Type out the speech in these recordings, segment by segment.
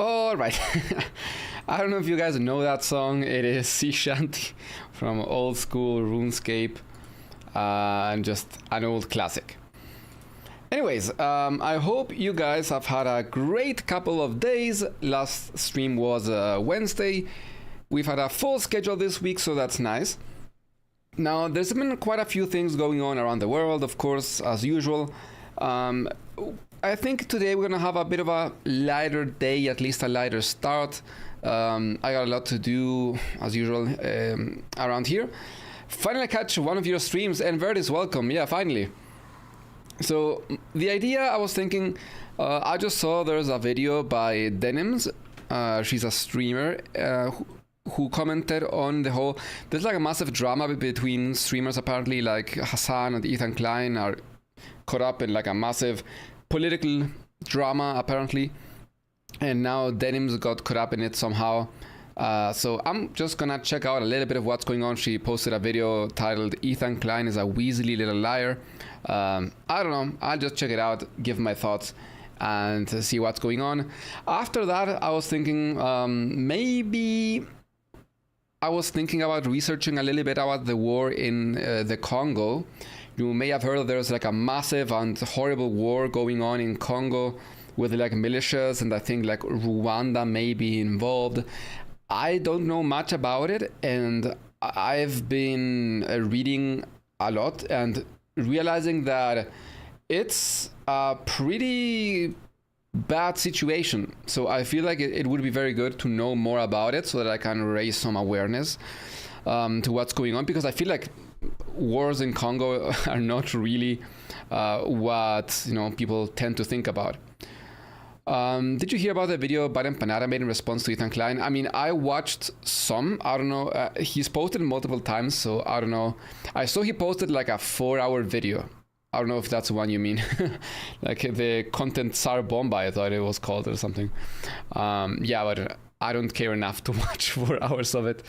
All right. I don't know if you guys know that song. It is Sea Shanty from old school RuneScape, and just an old classic. Anyways, I hope you guys have had a great couple of days. Last stream was Wednesday. We've had a full schedule this week, so that's nice. Now, there's been quite a few things going on around the world, of course, as usual. I think today we're going to have a bit of a lighter day, at least a lighter start. I got a lot to do, as usual, around here. Finally catch one of your streams, and Verdis, welcome. Yeah, finally. So, the idea, I was thinking, I just saw there's a video by Denims. She's a streamer who commented on the whole... There's like a massive drama between streamers, apparently, like Hasan and Ethan Klein are caught up in like a massive political drama, apparently, and now Denims got caught up in it somehow. So I'm just gonna check out a little bit of what's going on. She posted a video titled "Ethan Klein is a Weaselly Little Liar." I don't know, I'll just check it out, give my thoughts, and see what's going on. After that, I was thinking maybe I was thinking about researching a little bit about the war in the Congo. You may have heard that there's like a massive and horrible war going on in Congo with like militias, and I think like Rwanda may be involved. I don't know much about it, and I've been reading a lot and realizing that it's a pretty bad situation. So I feel like it would be very good to know more about it so that I can raise some awareness to what's going on, because I feel like wars in Congo are not really what people tend to think about. Did you hear about the video Biden Panada made in response to Ethan Klein? I mean, I watched some. I don't know. He's posted multiple times, so I don't know. I saw he posted like a 4-hour video. I don't know if that's the one you mean. Like the content Tsar Bomba, I thought it was called, or something. Yeah, but I don't care enough to watch 4 hours of it.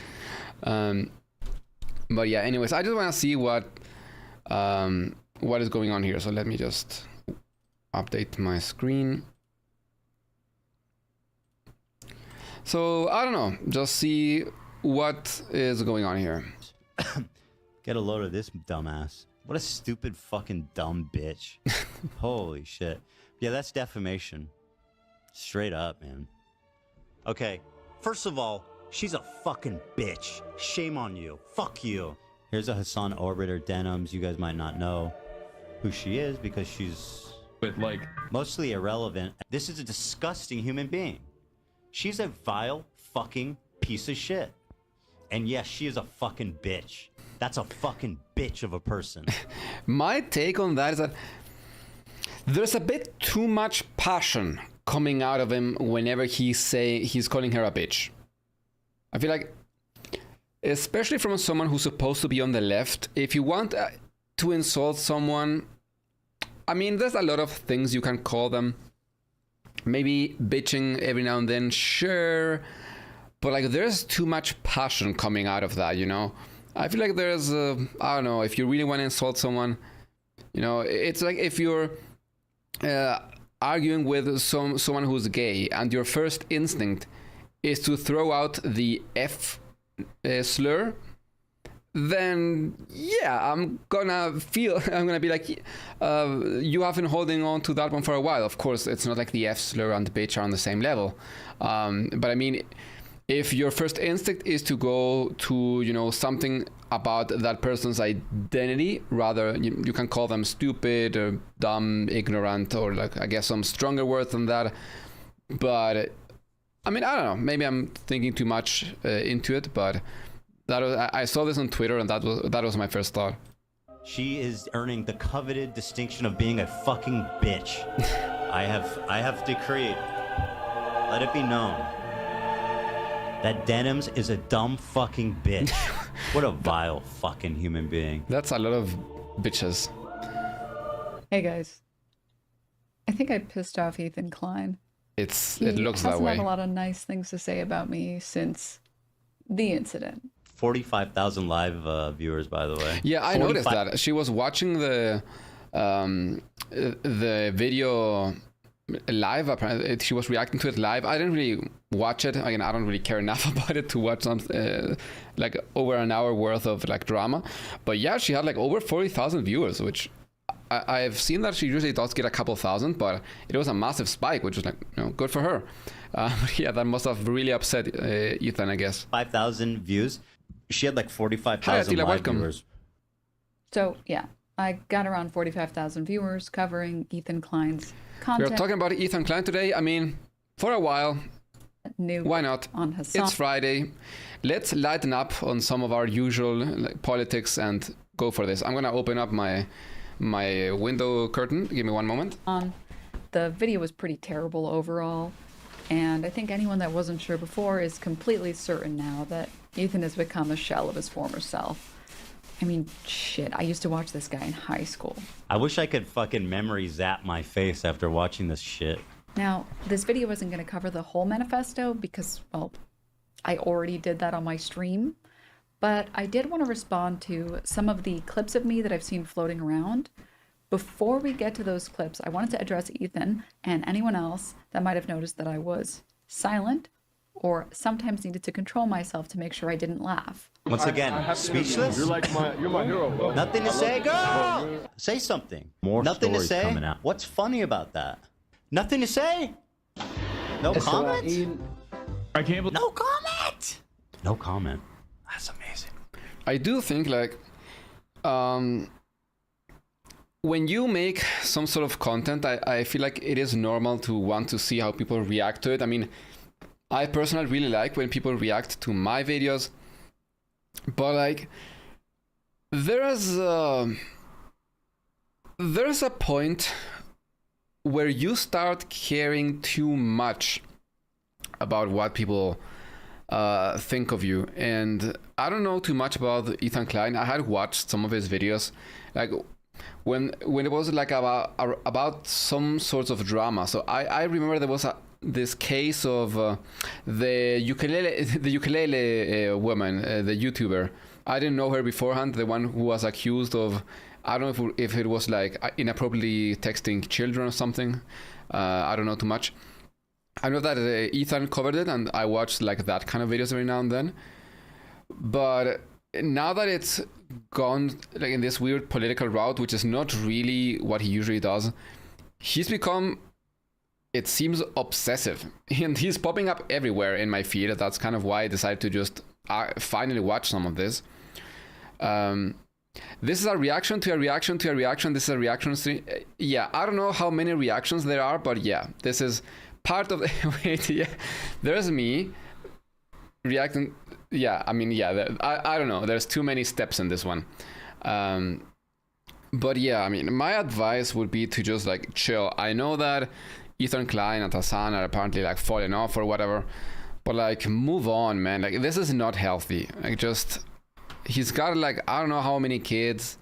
But yeah, anyways, I just want to see what is going on here. So let me just update my screen. So I don't know, just see what is going on here. Get a load of this dumbass. What a stupid fucking dumb bitch. Holy shit. Yeah, that's defamation. Straight up, man. Okay, first of all, she's a fucking bitch. Shame on you. Fuck you. Here's a Hasan orbiter Denims. You guys might not know who she is because she's mostly irrelevant. This is a disgusting human being. She's a vile fucking piece of shit. And yes, she is a fucking bitch. That's a fucking bitch of a person. My take on that is that there's a bit too much passion coming out of him whenever he's calling her a bitch. I feel like, especially from someone who's supposed to be on the left, if you want to insult someone, I mean, there's a lot of things you can call them. Maybe bitching every now and then, sure. But like, there's too much passion coming out of that, I feel like there's, I don't know, if you really want to insult someone, it's like if you're arguing with someone who's gay and your first instinct is to throw out the F slur, then yeah, I'm gonna be like, you have been holding on to that one for a while. Of course, it's not like the F slur and the bitch are on the same level. But I mean, if your first instinct is to go to, something about that person's identity, rather, you can call them stupid or dumb, ignorant, or like, I guess some stronger words than that. But I mean, I don't know, maybe I'm thinking too much into it, but I saw this on Twitter, and that was my first thought. She is earning the coveted distinction of being a fucking bitch. I have decreed, let it be known, that Denims is a dumb fucking bitch. What a vile fucking human being. That's a lot of bitches. Hey guys, I think I pissed off Ethan Klein. It looks that way. He hasn't had a lot of nice things to say about me since the incident. 45,000 live viewers, by the way. Yeah, I noticed that. She was watching the video live. Apparently, she was reacting to it live. I didn't really watch it. Again, I don't really care enough about it to watch some like over an hour worth of like drama. But yeah, she had like over 40,000 viewers, which I've seen that she usually does get a couple thousand, but it was a massive spike, which was like, you know, good for her. But yeah, that must have really upset Ethan, I guess. 5,000 views. She had like 45,000 live welcome. viewers. So, yeah, I got around 45,000 viewers covering Ethan Klein's content. We're talking about Ethan Klein today. I mean, for a while, Nuke why not? On Hasan. It's Friday. Let's lighten up on some of our usual like, politics and go for this. I'm going to open up my window curtain. Give me one moment. The video was pretty terrible overall. And I think anyone that wasn't sure before is completely certain now that Ethan has become a shell of his former self. I mean, shit, I used to watch this guy in high school. I wish I could fucking memory zap my face after watching this shit. Now, this video isn't going to cover the whole manifesto because, well, I already did that on my stream. But I did want to respond to some of the clips of me that I've seen floating around. Before we get to those clips, I wanted to address Ethan and anyone else that might have noticed that I was silent or sometimes needed to control myself to make sure I didn't laugh. Once again, speechless? You're my hero, bro. Nothing to say, girl! Say something. More Nothing to stories say? coming out. What's funny about that? Nothing to say? No comment? I can't believe. No comment! No comment. That's amazing. I do think like when you make some sort of content, I feel like it is normal to want to see how people react to it. I mean, I personally really like when people react to my videos, but like there's a point where you start caring too much about what people think of you. And I don't know too much about Ethan Klein. I had watched some of his videos, like when it was like about some sorts of drama. So I remember there was this case of the ukulele woman, the YouTuber. I didn't know her beforehand. The one who was accused of, I don't know if it was like inappropriately texting children or something. I don't know too much. I know that Ethan covered it, and I watched like that kind of videos every now and then. But now that it's gone like in this weird political route, which is not really what he usually does, he's become, it seems, obsessive, and he's popping up everywhere in my feed. That's kind of why I decided to just finally watch some of this. This is a reaction to a reaction to a reaction. This is a reaction stream. Yeah, I don't know how many reactions there are, but yeah, this is part of the wait, yeah, there's me reacting. Yeah, I mean, yeah, I don't know, there's too many steps in this one. But yeah, I mean, my advice would be to just like chill. I know that Ethan Klein and Hasan are apparently like falling off or whatever, but like move on, man. Like this is not healthy. Like just, he's got like, I don't know how many kids.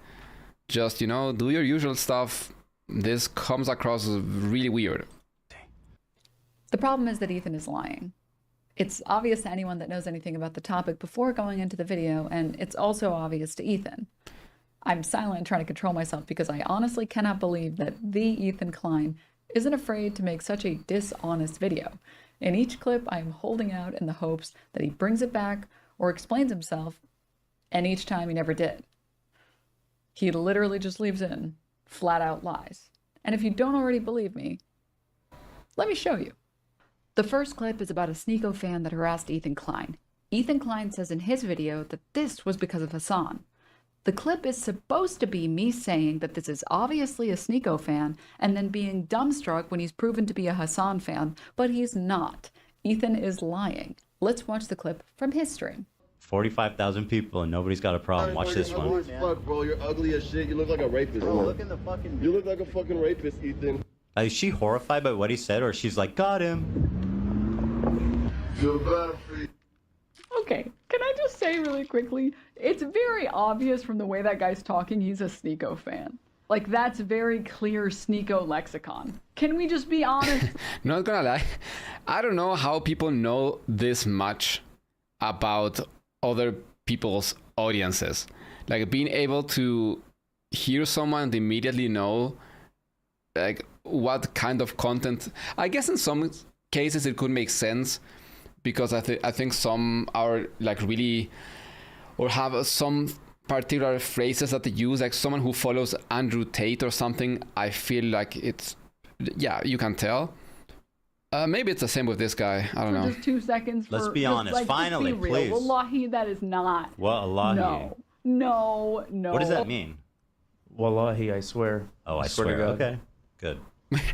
Just, you know, do your usual stuff. This comes across as really weird. The problem is that Ethan is lying. It's obvious to anyone that knows anything about the topic before going into the video, and it's also obvious to Ethan. I'm silent trying to control myself because I honestly cannot believe that the Ethan Klein isn't afraid to make such a dishonest video. In each clip, I am holding out in the hopes that he brings it back or explains himself, and each time he never did. He literally just leaves in flat out lies. And if you don't already believe me, let me show you. The first clip is about a Sneeko fan that harassed Ethan Klein. Ethan Klein says in his video that this was because of Hasan. The clip is supposed to be me saying that this is obviously a Sneeko fan and then being dumbstruck when he's proven to be a Hasan fan, but he's not. Ethan is lying. Let's watch the clip from his stream. 45,000 people and nobody's got a problem. Watch this one. Ugly as fuck, bro. You're ugly as shit. You look like a rapist, bro. Look in the fucking... You look like a fucking rapist, Ethan. Is she horrified by what he said, or she's like, got him? Feel bad for you. Okay, can I just say really quickly, it's very obvious from the way that guy's talking he's a Sneeko fan. Like, that's very clear Sneeko lexicon. Can we just be honest? Not gonna lie, I don't know how people know this much about other people's audiences. Like, being able to hear someone and immediately know like what kind of content. I guess in some cases it could make sense because I think some are like really, or have some particular phrases that they use, like someone who follows Andrew Tate or something. I feel like it's, yeah, you can tell. Maybe it's the same with this guy. I don't know. Just 2 seconds. Let's be honest. Like, Finally, be real. please. Wallahi, that is not. Wallahi. No. What does that mean? Wallahi, I swear. Oh, I swear to swear. God. Okay, good.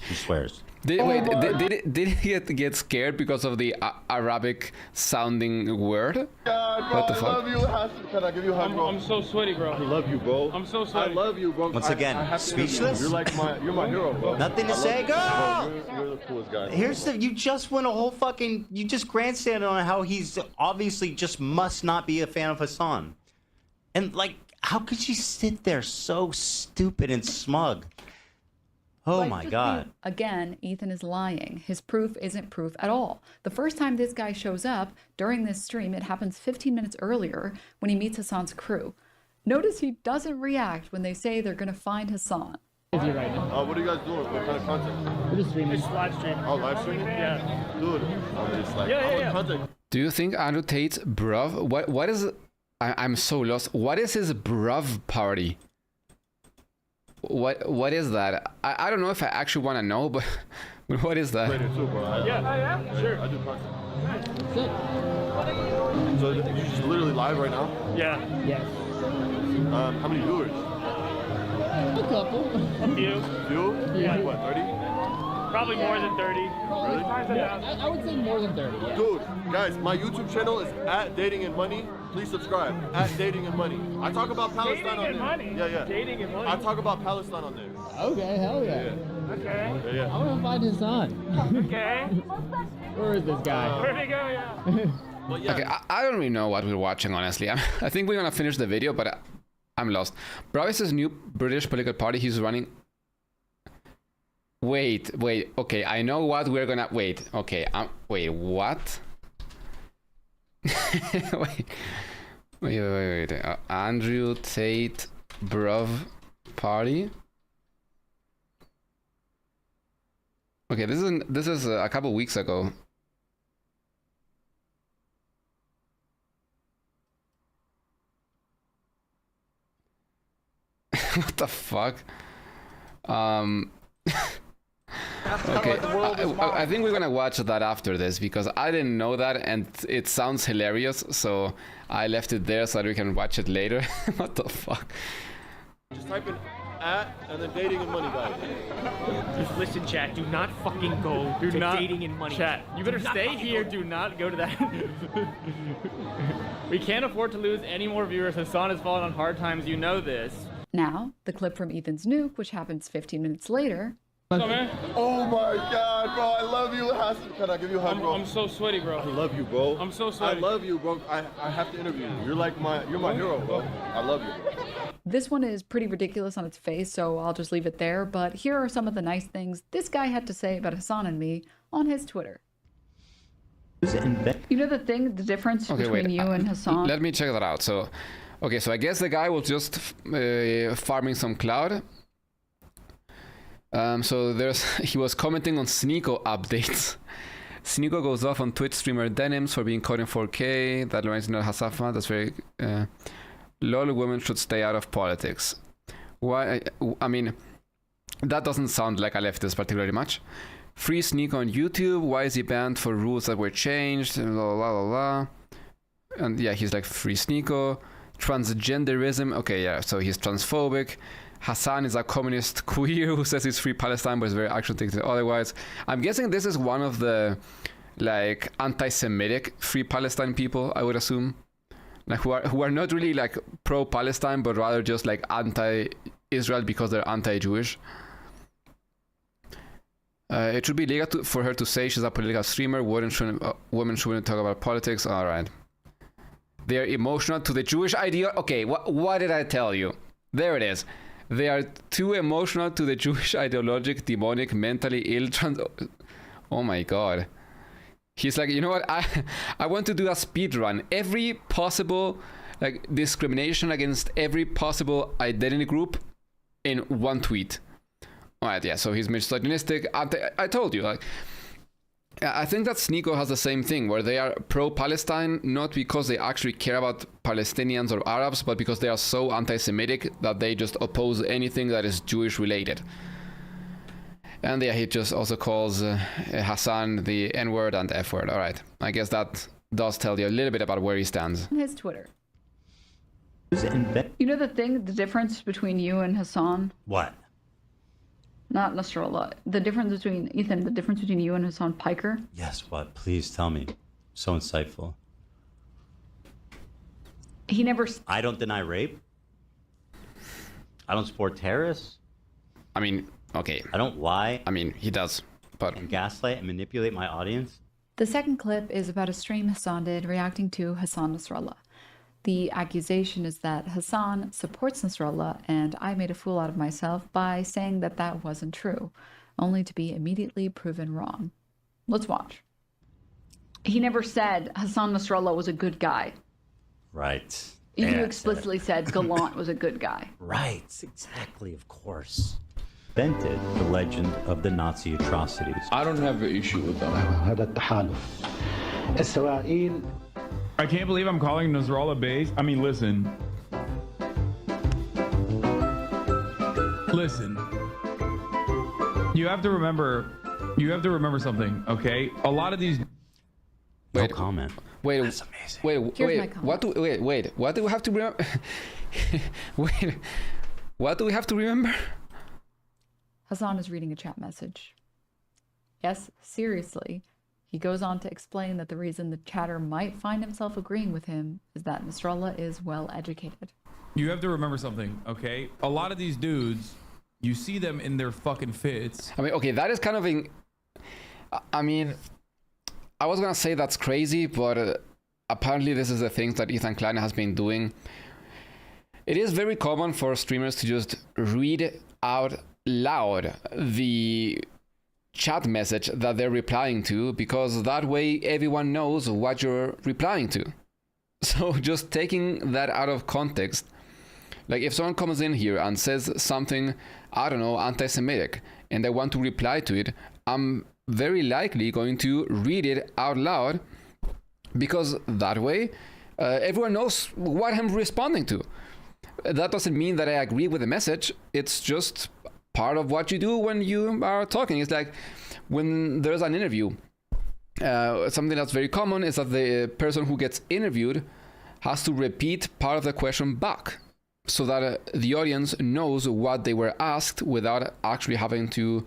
He swears. Did he get scared because of the Arabic sounding word? God, bro, What the I fuck? love you. Hasan, can I give you a hug, bro? I'm so sweaty, bro. I love you, bro. I'm so sweaty. I love you, bro. Once again, I have to interview you. speechless? You're my hero, bro. Nothing to I love say, you. go! Bro, you're the coolest guy. Here's the, you just went a whole fucking, you just grandstanded on how he's obviously just must not be a fan of Hasan. And like, how could she sit there so stupid and smug? Oh Like, my just God. think, again, Ethan is lying. His proof isn't proof at all. The first time this guy shows up during this stream, it happens 15 minutes earlier when he meets Hasan's crew. Notice he doesn't react when they say they're going to find Hasan. What are you guys doing? What kind of content? We're just streaming. It's live stream. Oh, live streaming? Yeah. Dude, it's like, Yeah, I want yeah. content. Do you think Andrew Tate, bruv? What is? I'm so lost. What is his bruv party? What is that? I don't know if I actually want to know, but what is that? Later too, bro. Yeah, sure. I do content. So you're just literally live right now? Yeah. Yes. How many viewers? A couple. A few. You? Yeah. Like what, 30? Probably more than 30. Really? Yeah, I would say more than 30, yeah. Dude, guys, my YouTube channel is @dating&money. Please subscribe. @dating&money. I talk about Palestine Dating on and there. money. Yeah. Dating and money. I talk about Palestine on there. Okay, hell yeah. Okay. Yeah. I want to find his son. Okay. Where is this guy? Where'd he go? Yeah. But yeah. Okay, I don't really know what we're watching, honestly. I think we're gonna finish the video, but I'm lost. Bravis's new British political party he's running. Wait. Okay, I know what we're gonna. Wait. Okay. Wait. What? wait. Andrew Tate, bruv, party. Okay, this is a couple weeks ago. What the fuck? Okay, I think we're gonna watch that after this because I didn't know that and it sounds hilarious, so I left it there so that we can watch it later. What the fuck? Just type in and then dating and money, guys. Just listen, chat. Do not fucking go Do to not- dating and money. Chat, you better Do not stay fucking here. go. Do not go to that. We can't afford to lose any more viewers. Hasan has fallen on hard times. You know this. Now, the clip from Ethan's nuke, which happens 15 minutes later, Come on. Oh my God, bro. I love you, Hasan. Can I give you a hug, bro? I'm so sweaty, I bro. love you, bro. I'm so I sweaty. love you, bro. I have to interview you. You're my hero, bro. I love you, bro. this one is pretty ridiculous on its face, so I'll just leave it there. But here are some of the nice things this guy had to say about Hasan and me on his Twitter. You know the difference Okay, between wait. you and Hasan? Let me check that out. So, okay, so I guess the guy was just farming some cloud. So he was commenting on Sneeko updates. Sneeko goes off on Twitch streamer Denims for being caught in 4K. That reminds me of Hasafa. That's very. LOL, women should stay out of politics. Why? I mean, that doesn't sound like a leftist particularly much. Free Sneeko on YouTube. Why is he banned for rules that were changed? La. And yeah, he's like free Sneeko. Transgenderism. Okay, yeah, so he's transphobic. Hasan is a communist queer who says he's free Palestine, but is very actually thinks otherwise. I'm guessing this is one of the like anti-Semitic free Palestine people, I would assume, like who are not really like pro-Palestine, but rather just like anti-Israel because they're anti-Jewish. It should be legal for her to say she's a political streamer. Women shouldn't talk about politics. All right. They're emotional to the Jewish idea. Okay, what did I tell you? There it is. They are too emotional to the Jewish ideologic, demonic, mentally ill Oh my god. He's like, you know what? I want to do a speed run. Every possible like discrimination against every possible identity group in one tweet. Alright, yeah, so he's misogynistic. I told you, like, I think that Sneeko has the same thing, where they are pro-Palestine, not because they actually care about Palestinians or Arabs, but because they are so anti-Semitic that they just oppose anything that is Jewish-related. And yeah, he just also calls Hasan the N-word and F-word. Alright, I guess that does tell you a little bit about where he stands. His Twitter. You know the difference between you and Hasan? What? Not Nasrallah. The difference between, Ethan, the difference between you and Hasan Piker? Yes, what? Please tell me. So insightful. He never... I don't deny rape. I don't support terrorists. I mean, okay. I don't lie. I mean, he does, but... And gaslight and manipulate my audience. The second clip is about a stream Hasan did reacting to Hasan Nasrallah. The accusation is that Hasan supports Nasrallah, and I made a fool out of myself by saying that that wasn't true, only to be immediately proven wrong. Let's watch. He never said Hasan Nasrallah was a good guy. Right. You Yeah, explicitly said Gallant was a good guy. Right, exactly, of course. Invented the legend of the Nazi atrocities. I don't have an issue with that. هذا التحالف. إسرائيل. I can't believe I'm calling Nasrallah base. I mean, listen. Listen. You have to remember something, okay? A lot of these... No comment. Wait, That's amazing. What do we have to remember? Wait, what do we have to remember? Hasan is reading a chat message. Yes, seriously. He goes on to explain that the reason the chatter might find himself agreeing with him is that Nasrallah is well educated. You have to remember something, okay? A lot of these dudes, you see them in their fucking fits. I mean, okay, that is kind of I mean, I was gonna say that's crazy, but apparently this is the things that Ethan Klein has been doing. It is very common for streamers to just read out loud the chat message that they're replying to, because that way everyone knows what you're replying to. So just taking that out of context, like if someone comes in here and says something, I don't know, anti-Semitic, and they want to reply to it, I'm very likely going to read it out loud, because that way everyone knows what I'm responding to. That doesn't mean that I agree with the message. It's just part of what you do when you are talking. It's like when there's an interview, something that's very common is that the person who gets interviewed has to repeat part of the question back, so that the audience knows what they were asked without actually having to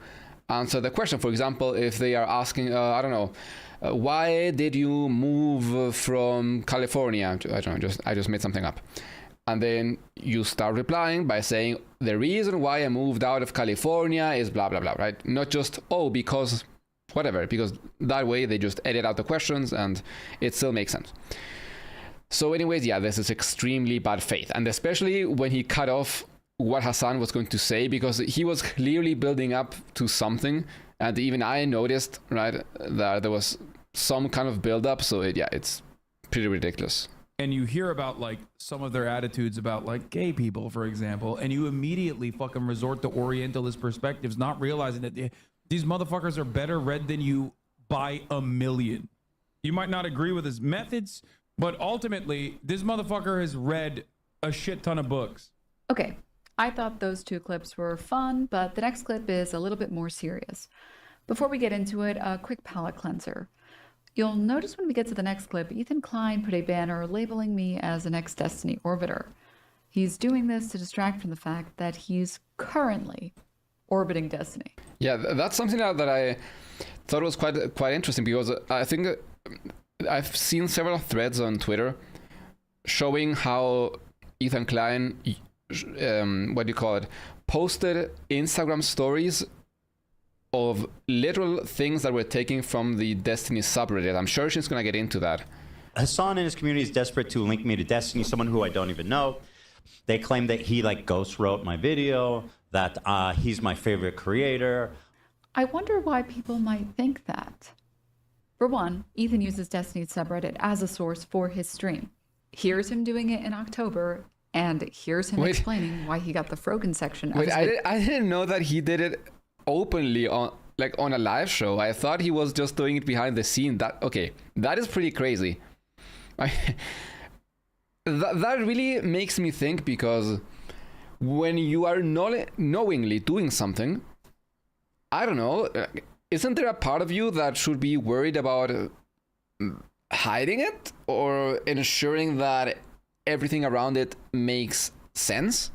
answer the question. For example, if they are asking, I don't know, why did you move from California? I don't know, I just made something up. And then you start replying by saying, the reason why I moved out of California is blah, blah, blah, right? Not just, oh, because whatever, because that way they just edit out the questions and it still makes sense. So anyways, yeah, this is extremely bad faith. And especially when he cut off what Hasan was going to say, because he was clearly building up to something. And even I noticed, right, that there was some kind of build up. So it's pretty ridiculous. And you hear about like some of their attitudes about like gay people, for example, and you immediately fucking resort to Orientalist perspectives, not realizing that these motherfuckers are better read than you by a million. You might not agree with his methods, but ultimately this motherfucker has read a shit ton of books. Okay, I thought those two clips were fun, but the next clip is a little bit more serious. Before we get into it, a quick palate cleanser. You'll notice when we get to the next clip, Ethan Klein put a banner labeling me as an ex-Destiny orbiter. He's doing this to distract from the fact that he's currently orbiting Destiny. Yeah, that's something that I thought was quite interesting, because I think I've seen several threads on Twitter showing how Ethan Klein, posted Instagram stories of literal things that were taken from the Destiny subreddit. I'm sure she's gonna get into that. Hasan and his community is desperate to link me to Destiny, someone who I don't even know. They claim that he like ghost wrote my video, that he's my favorite creator. I wonder why people might think that. For one, Ethan uses Destiny's subreddit as a source for his stream. Here's him doing it in October, and here's him explaining why he got the Frogan section. I didn't know that he did it openly on a live show. I thought he was just doing it behind the scene. That is pretty crazy. That really makes me think, because when you are knowingly doing something, I don't know, isn't there a part of you that should be worried about hiding it or ensuring that everything around it makes sense?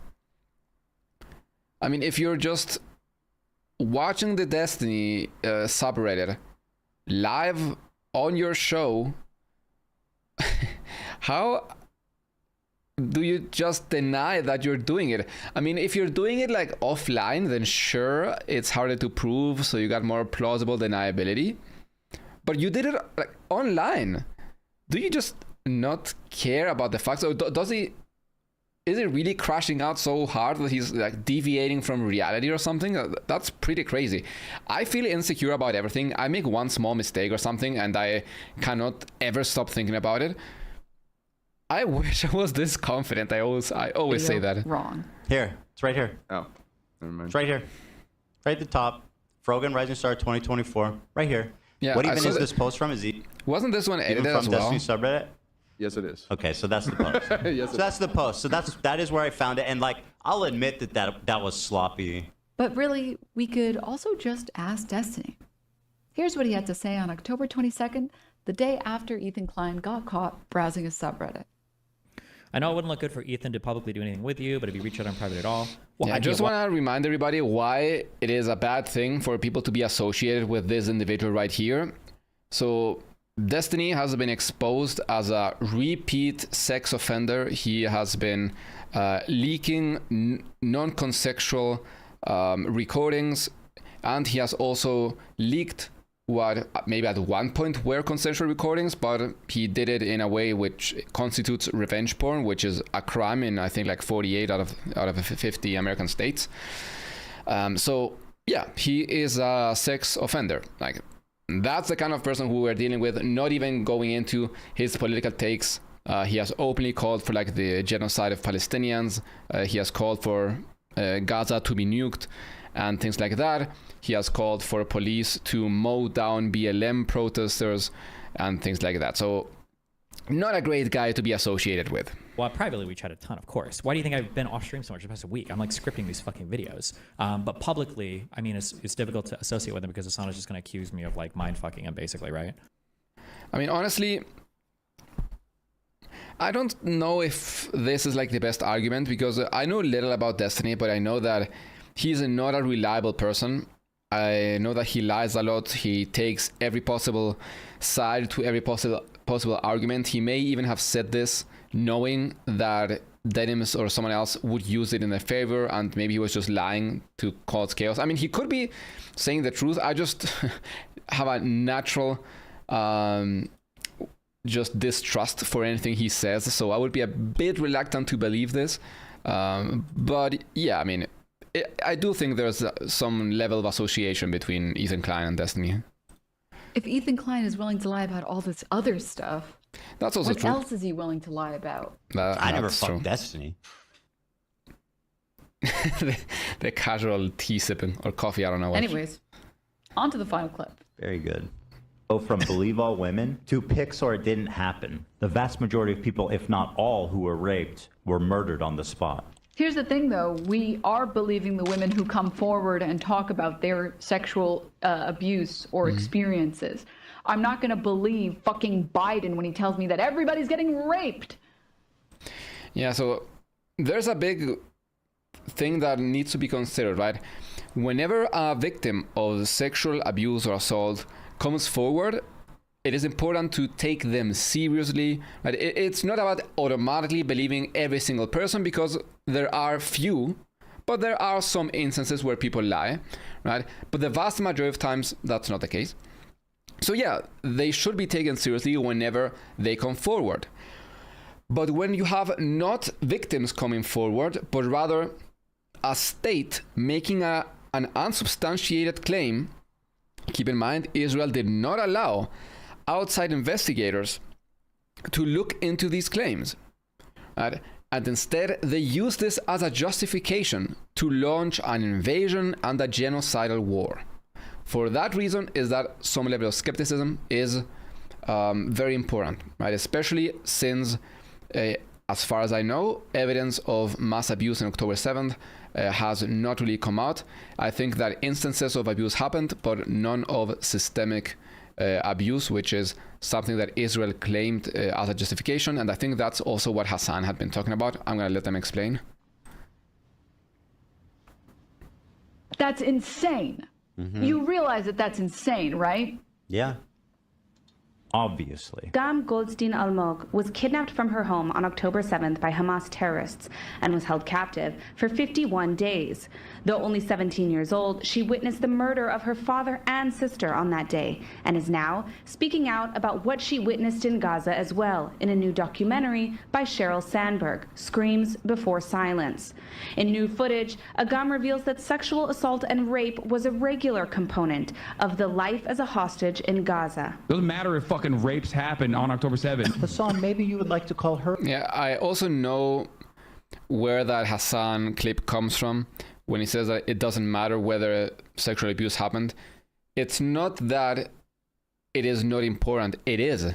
I mean, if you're just watching the Destiny subreddit live on your show, how do you just deny that you're doing it? I mean, if you're doing it like offline, then sure, it's harder to prove, so you got more plausible deniability. But you did it like online. Do you just not care about the facts? Or is it really crashing out so hard that he's like deviating from reality or something? That's pretty crazy. I feel insecure about everything. I make one small mistake or something and I cannot ever stop thinking about it. I wish I was this confident. I always say that. Wrong. Here, it's right here. Oh, never mind. It's right here. Right at the top. Frogan Rising Star 2024. Right here. Yeah, what even is this post from? Is he wasn't this one edited from as well? Destiny subreddit? Yes, it is. Okay, so that's the post. Yes, so that's the post. So that is where I found it, and like I'll admit that was sloppy. But really, we could also just ask Destiny. Here's what he had to say on October 22nd, the day after Ethan Klein got caught browsing his subreddit. I know it wouldn't look good for Ethan to publicly do anything with you, but if you reach out on private at all... Well, I just want to remind everybody why it is a bad thing for people to be associated with this individual right here. So Destiny has been exposed as a repeat sex offender. He has been leaking non-consensual recordings, and he has also leaked what maybe at one point were consensual recordings, but he did it in a way which constitutes revenge porn, which is a crime in I think like 48 out of 50 American states. So yeah, he is a sex offender. Like, that's the kind of person who we're dealing with, not even going into his political takes. He has openly called for like the genocide of Palestinians. He has called for Gaza to be nuked and things like that. He has called for police to mow down BLM protesters and things like that. So not a great guy to be associated with. Well, privately we chat a ton, of course. Why do you think I've been off stream so much the past week? I'm like scripting these fucking videos. But publicly, I mean, it's difficult to associate with him because Hasan is just going to accuse me of like mind fucking him, basically, right? I mean, honestly, I don't know if this is like the best argument, because I know little about Destiny, but I know that he's not a reliable person. I know that he lies a lot. He takes every possible side to every possible argument. He may even have said this knowing that Denims or someone else would use it in their favor, and maybe he was just lying to cause chaos. I mean, he could be saying the truth. I just have a natural just distrust for anything he says, so I would be a bit reluctant to believe this. But yeah, I mean, I do think there's some level of association between Ethan Klein and Destiny. If Ethan Klein is willing to lie about all this other stuff, that's also what true. else is he willing to lie about? I never fucked Destiny. the casual tea sipping or coffee, I don't know what. Anyways, on to the final clip. Very good. Go from believe all women to pics or it didn't happen. The vast majority of people, if not all, who were raped were murdered on the spot. Here's the thing, though. We are believing the women who come forward and talk about their sexual abuse or experiences. I'm not going to believe fucking Biden when he tells me that everybody's getting raped. Yeah, so there's a big thing that needs to be considered, right? Whenever a victim of sexual abuse or assault comes forward, it is important to take them seriously, right? It's not about automatically believing every single person, because there are few, but there are some instances where people lie, right? But the vast majority of times, that's not the case. So yeah, they should be taken seriously whenever they come forward. But when you have not victims coming forward, but rather a state making an unsubstantiated claim, keep in mind, Israel did not allow outside investigators to look into these claims, right? and instead they use this as a justification to launch an invasion and a genocidal war. For that reason is that some level of skepticism is very important, right? Especially since, as far as I know, evidence of mass abuse on October 7th has not really come out. I think that instances of abuse happened, but none of systemic abuse, which is something that Israel claimed as a justification. And I think that's also what Hasan had been talking about. I'm going to let them explain. That's insane. You realize that that's insane, right? Yeah. Obviously. Dam Goldstein Almog was kidnapped from her home on October 7th by Hamas terrorists and was held captive for 51 days. Though only 17 years old, she witnessed the murder of her father and sister on that day and is now speaking out about what she witnessed in Gaza as well in a new documentary by Sheryl Sandberg, Screams Before Silence. In new footage, Agam reveals that sexual assault and rape was a regular component of the life as a hostage in Gaza. Doesn't matter if fucking rapes happen on October 7th. Hasan, maybe you would like to call her. Yeah, I also know where that Hasan clip comes from when he says that it doesn't matter whether sexual abuse happened. It's not that it is not important. It is.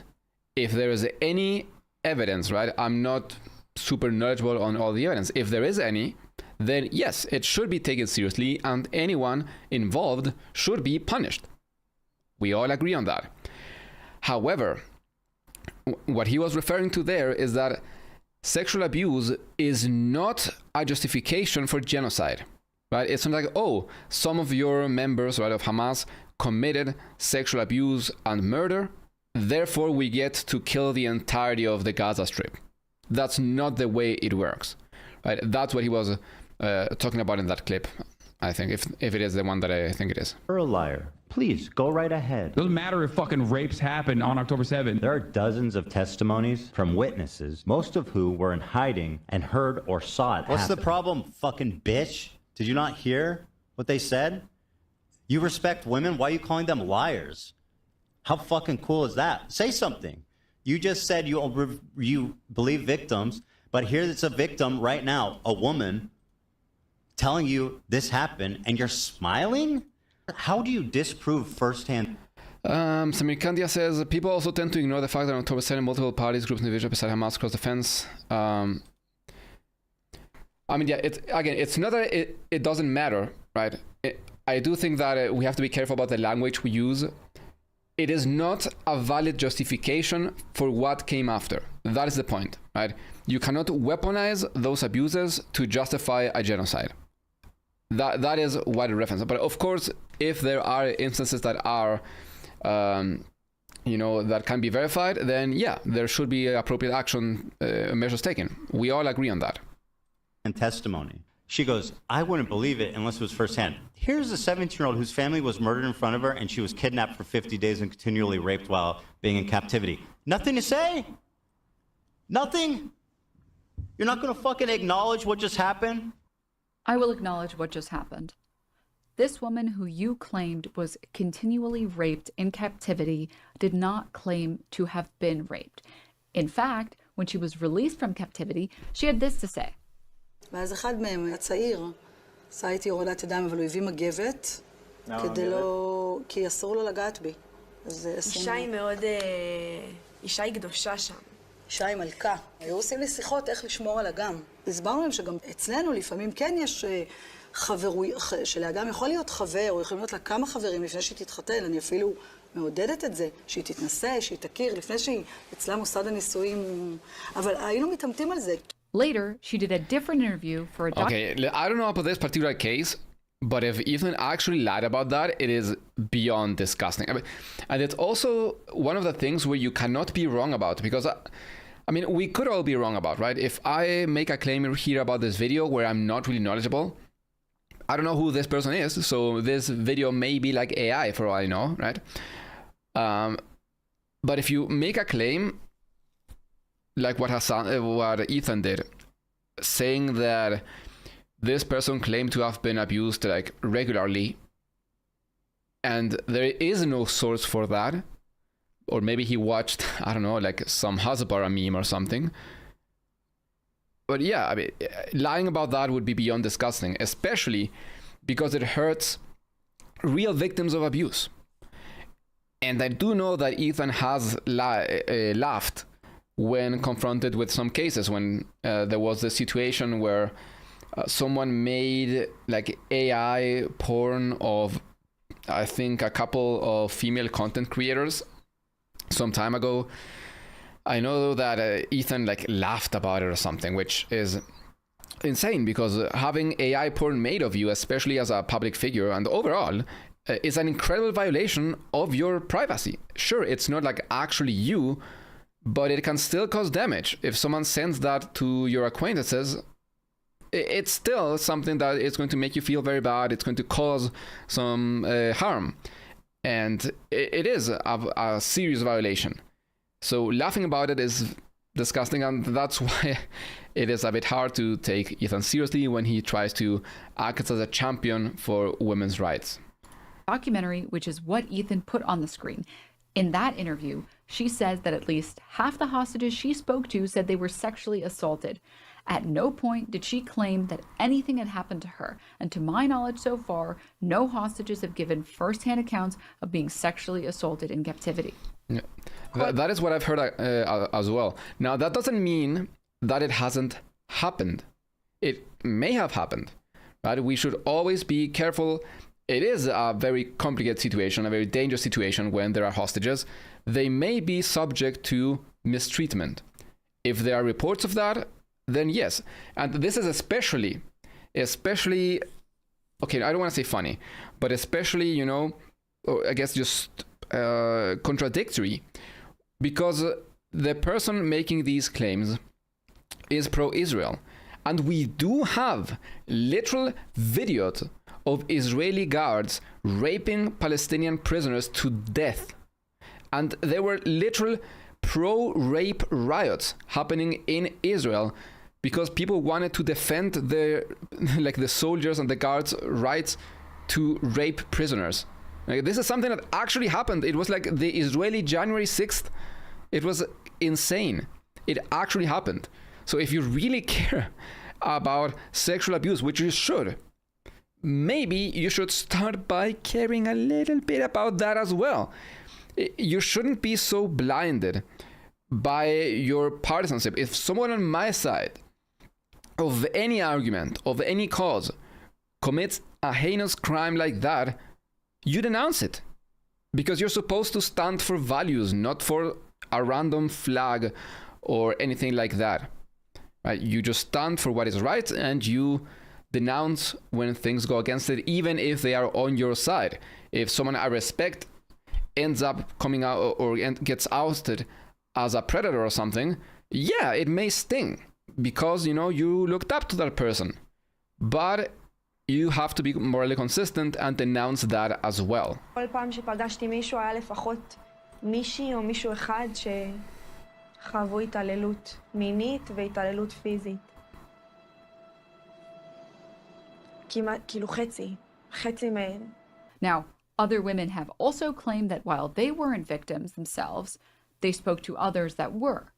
If there is any evidence, right? I'm not super knowledgeable on all the evidence. If there is any, then yes, it should be taken seriously and anyone involved should be punished. We all agree on that. However, what he was referring to there is that sexual abuse is not a justification for genocide, right? It's not like, oh, some of your members, right, of Hamas committed sexual abuse and murder, therefore we get to kill the entirety of the Gaza Strip. That's not the way it works, right? That's what he was talking about in that clip, I think, if it is the one that I think it is. You're a liar. Please, go right ahead. Doesn't matter if fucking rapes happen on October 7th. There are dozens of testimonies from witnesses, most of who were in hiding and heard or saw it What's happen. The problem, fucking bitch? Did you not hear what they said? You respect women? Why are you calling them liars? How fucking cool is that? Say something. You just said you believe victims, but here's a victim right now, a woman, telling you this happened, and you're smiling? How do you disprove firsthand? Samir Kandia says, people also tend to ignore the fact that on October 7, multiple parties, groups, and individuals beside Hamas crossed the fence. I mean, yeah, it's not that it doesn't matter, right? I do think that we have to be careful about the language we use. It is not a valid justification for what came after. That is the point, right? You cannot weaponize those abuses to justify a genocide. That is what it references. But of course, if there are instances that are, that can be verified, then yeah, there should be appropriate action measures taken. We all agree on that. And testimony. She goes, I wouldn't believe it unless it was firsthand. Here's a 17-year-old whose family was murdered in front of her and she was kidnapped for 50 days and continually raped while being in captivity. Nothing to say? Nothing? You're not going to fucking acknowledge what just happened? I will acknowledge what just happened. This woman who you claimed was continually raped in captivity did not claim to have been raped. In fact, when she was released from captivity, she had this to say. ואז אחד מהם, הצעיר, עשה איתי הורדת ידיים, אבל הוא הביא מגבת, כדי לא... כי אסור לו לגעת בי. אישה היא מאוד... אישה היא קדושה שם. אישה היא מלכה. היו עושים לי שיחות איך לשמור על אגם. הסברנו להם שגם אצלנו לפעמים כן יש שלאגם יכול להיות חבר, או יכולים להיות לה כמה חברים לפני שהיא תתחתן. אני אפילו מעודדת את זה, שהיא תתנסה, שהיא תכיר, לפני שהיא אצלה מוסד הנישואים. אבל היינו מתאמתים על זה. Later, she did a different interview for a Okay, I don't know about this particular case, but if Ethan actually lied about that, it is beyond disgusting. I mean, and it's also one of the things where you cannot be wrong about, because I mean, we could all be wrong about, right? If I make a claim here about this video where I'm not really knowledgeable, I don't know who this person is, so this video may be like AI for all I know, right? But if you make a claim like what Ethan did, saying that this person claimed to have been abused like regularly, and there is no source for that, or maybe he watched, I don't know, like some Hasbara meme or something, But yeah, I mean, lying about that would be beyond disgusting, especially because it hurts real victims of abuse. And I do know that Ethan has laughed when confronted with some cases, when there was the situation where someone made like AI porn of, I think, a couple of female content creators some time ago. I know that Ethan like laughed about it or something, which is insane, because having AI porn made of you, especially as a public figure and overall, is an incredible violation of your privacy. Sure, it's not like actually you, but it can still cause damage. If someone sends that to your acquaintances, it's still something that is going to make you feel very bad. It's going to cause some harm. And it is a serious violation. So laughing about it is disgusting, and that's why it is a bit hard to take Ethan seriously when he tries to act as a champion for women's rights. Documentary, which is what Ethan put on the screen. In that interview, she says that at least half the hostages she spoke to said they were sexually assaulted. At no point did she claim that anything had happened to her, and to my knowledge so far, no hostages have given first-hand accounts of being sexually assaulted in captivity. Yeah. That is what I've heard as well. Now, that doesn't mean that it hasn't happened. It may have happened, right? We should always be careful. It is a very complicated situation, a very dangerous situation when there are hostages. They may be subject to mistreatment. If there are reports of that, then yes. And this is especially, okay, I don't want to say funny, but especially, you know, I guess just contradictory, because the person making these claims is pro-Israel. And we do have literal videos of Israeli guards raping Palestinian prisoners to death. And there were literal pro-rape riots happening in Israel because people wanted to defend the soldiers and the guards' rights to rape prisoners. Like, this is something that actually happened. It was like the Israeli January 6th. It was insane. It actually happened. So if you really care about sexual abuse, which you should, maybe you should start by caring a little bit about that as well. You shouldn't be so blinded by your partisanship. If someone on my side of any argument, of any cause, commits a heinous crime like that, you denounce it. Because you're supposed to stand for values, not for a random flag or anything like that. Right? You just stand for what is right, and you denounce when things go against it, even if they are on your side. If someone I respect ends up coming out or gets ousted as a predator or something, yeah, it may sting because, you know, you looked up to that person. But you have to be morally consistent and denounce that as well. כל פעם שפגשתי מישהו היה לפחות מישהי או מישהו אחד שחוו התעללות מינית והתעללות פיזית. כמעט, כאילו חצי מהן. Now, other women have also claimed that while they weren't victims themselves, they spoke to others that were,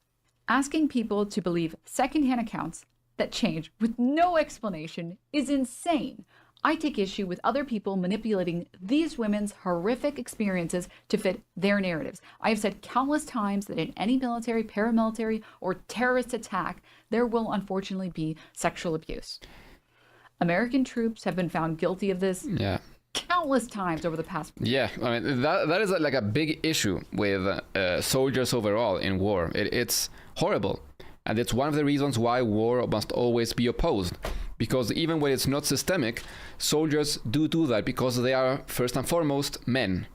asking people to believe secondhand accounts that change with no explanation is insane. I take issue with other people manipulating these women's horrific experiences to fit their narratives. I have said countless times that in any military, paramilitary, or terrorist attack, there will unfortunately be sexual abuse. American troops have been found guilty of this countless times over the past. Yeah, I mean, that is like a big issue with soldiers overall in war. It's horrible. And it's one of the reasons why war must always be opposed. Because even when it's not systemic, soldiers do that because they are first and foremost men.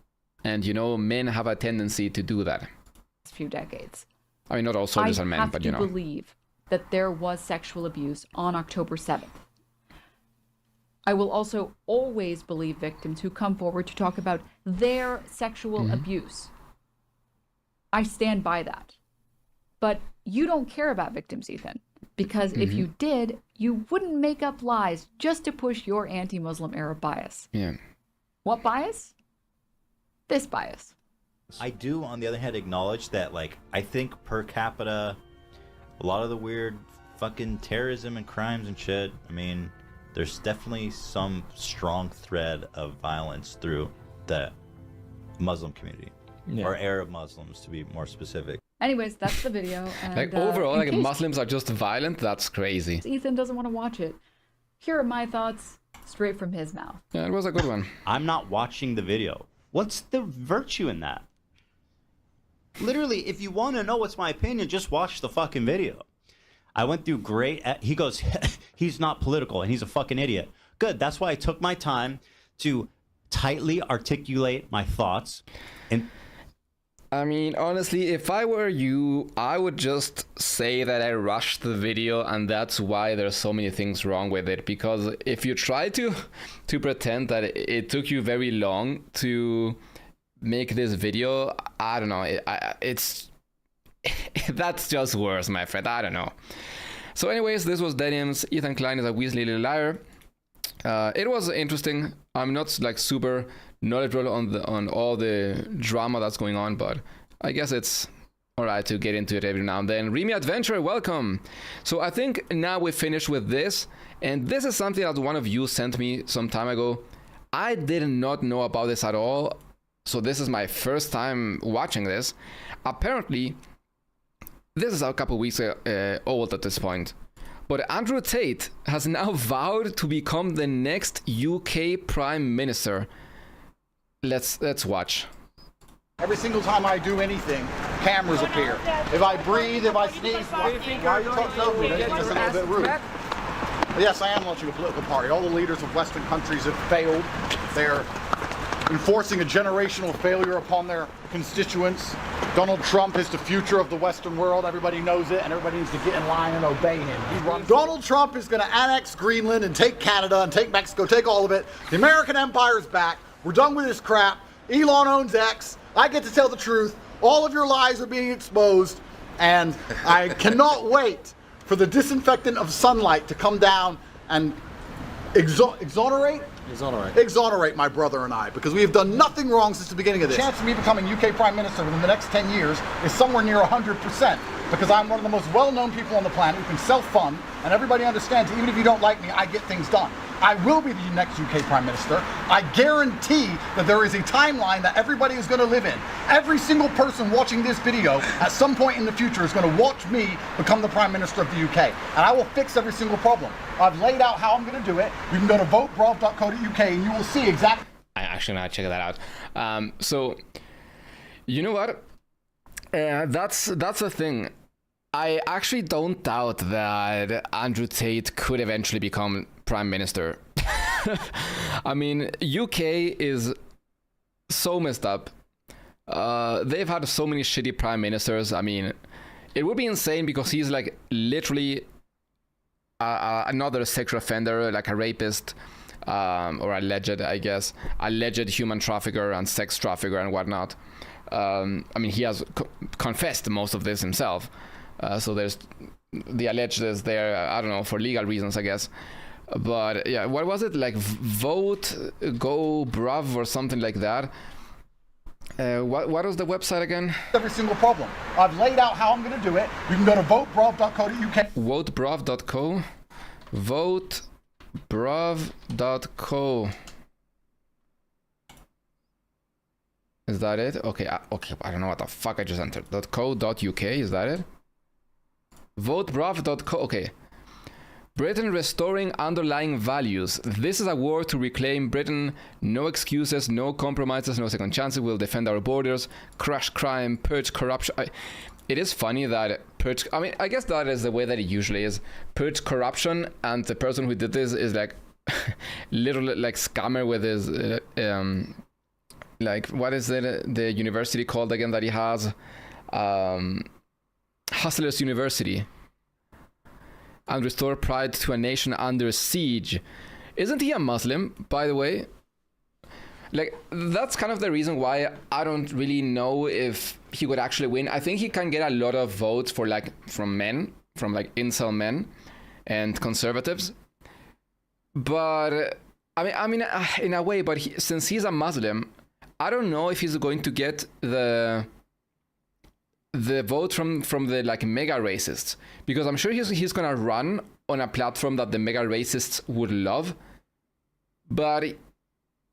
And, you know, men have a tendency to do that. Few decades. I mean, not all soldiers are men, but you know. I have to believe that there was sexual abuse on October 7th. I will also always believe victims who come forward to talk about their sexual abuse. I stand by that. But you don't care about victims, Ethan, because if you did, you wouldn't make up lies just to push your anti-Muslim Arab bias. Yeah. What bias? This bias. I do, on the other hand, acknowledge that, like, I think per capita, a lot of the weird fucking terrorism and crimes and shit, I mean, there's definitely some strong thread of violence through the Muslim community. Or Arab Muslims, to be more specific. Anyways, that's the video. And, like overall, like Muslims are just violent. That's crazy. Ethan doesn't want to watch it. Here are my thoughts, straight from his mouth. Yeah, it was a good one. I'm not watching the video. What's the virtue in that? Literally, if you want to know what's my opinion, just watch the fucking video. I went through he goes, he's not political and he's a fucking idiot. Good. That's why I took my time to tightly articulate my thoughts. And I mean, honestly, if I were you, I would just say that I rushed the video and that's why there's so many things wrong with it. Because if you try to pretend that it took you very long to make this video, I don't know, it's that's just worse, my friend. I don't know. So anyways, this was Denims. Ethan Klein is a Weasley little liar. It was interesting. I'm not like super knowledgeable on all the drama that's going on, but I guess it's alright to get into it every now and then. Remy Adventure, welcome. So I think now we finished with this, and this is something that one of you sent me some time ago. I did not know about this at all, so this is my first time watching this. Apparently, this is a couple weeks old at this point. But Andrew Tate has now vowed to become the next UK Prime Minister. Let's watch. Every single time I do anything, cameras appear. If I breathe, if I sneeze, why are you talking over me? That's just a little bit rude. Yes, I am launching a political party. All the leaders of Western countries have failed. They're enforcing a generational failure upon their constituents. Donald Trump is the future of the Western world. Everybody knows it, and everybody needs to get in line and obey him. Donald Trump is going to annex Greenland and take Canada and take Mexico, take all of it. The American empire is back. We're done with this crap. Elon owns X. I get to tell the truth. All of your lies are being exposed, and I cannot wait for the disinfectant of sunlight to come down and exonerate my brother and I, because we have done nothing wrong since the beginning of this. The chance of me becoming UK Prime Minister within the next 10 years is somewhere near 100%, because I'm one of the most well-known people on the planet who can self-fund, and everybody understands that even if you don't like me, I get things done. I will be the next UK Prime Minister. I guarantee that there is a timeline that everybody is going to live in. Every single person watching this video at some point in the future is going to watch me become the Prime Minister of the UK. And I will fix every single problem. I've laid out how I'm going to do it. You can go to votebrov.co.uk and you will see exactly. I actually want to check that out. So, you know what? That's the thing. I actually don't doubt that Andrew Tate could eventually become Prime Minister. I mean, UK is so messed up. They've had so many shitty Prime Ministers. I mean, it would be insane because he's like literally another sexual offender, like a rapist, or alleged, I guess, alleged human trafficker and sex trafficker and whatnot. I mean, he has confessed most of this himself. So there's the alleged is there, I don't know, for legal reasons, I guess. But yeah, what was it, like vote go bruv or something like that? What was the website again? Every single problem. I've laid out how I'm going to do it. You can go to votebrov.co.uk. Votebrov.co. Votebrov.co. Is that it? Okay, okay. I don't know what the fuck I just entered. .co.uk, is that it? Votebrov.co. Okay. Britain restoring underlying values. This is a war to reclaim Britain. No excuses, no compromises, no second chances. We'll defend our borders, crush crime, purge corruption. It is funny that purge... I mean, I guess that is the way that it usually is. Purge corruption, and the person who did this is like... literally like scammer with his... like, what is it? The university called again that he has? Hustlers University. And restore pride to a nation under siege. Isn't he a Muslim, by the way? Like, that's kind of the reason why I don't really know if he would actually win. I think he can get a lot of votes for like from men, from like incel men and conservatives. But I mean, in a way, but since he's a Muslim, I don't know if he's going to get the the vote from the like mega racists, because I'm sure he's gonna run on a platform that the mega racists would love, but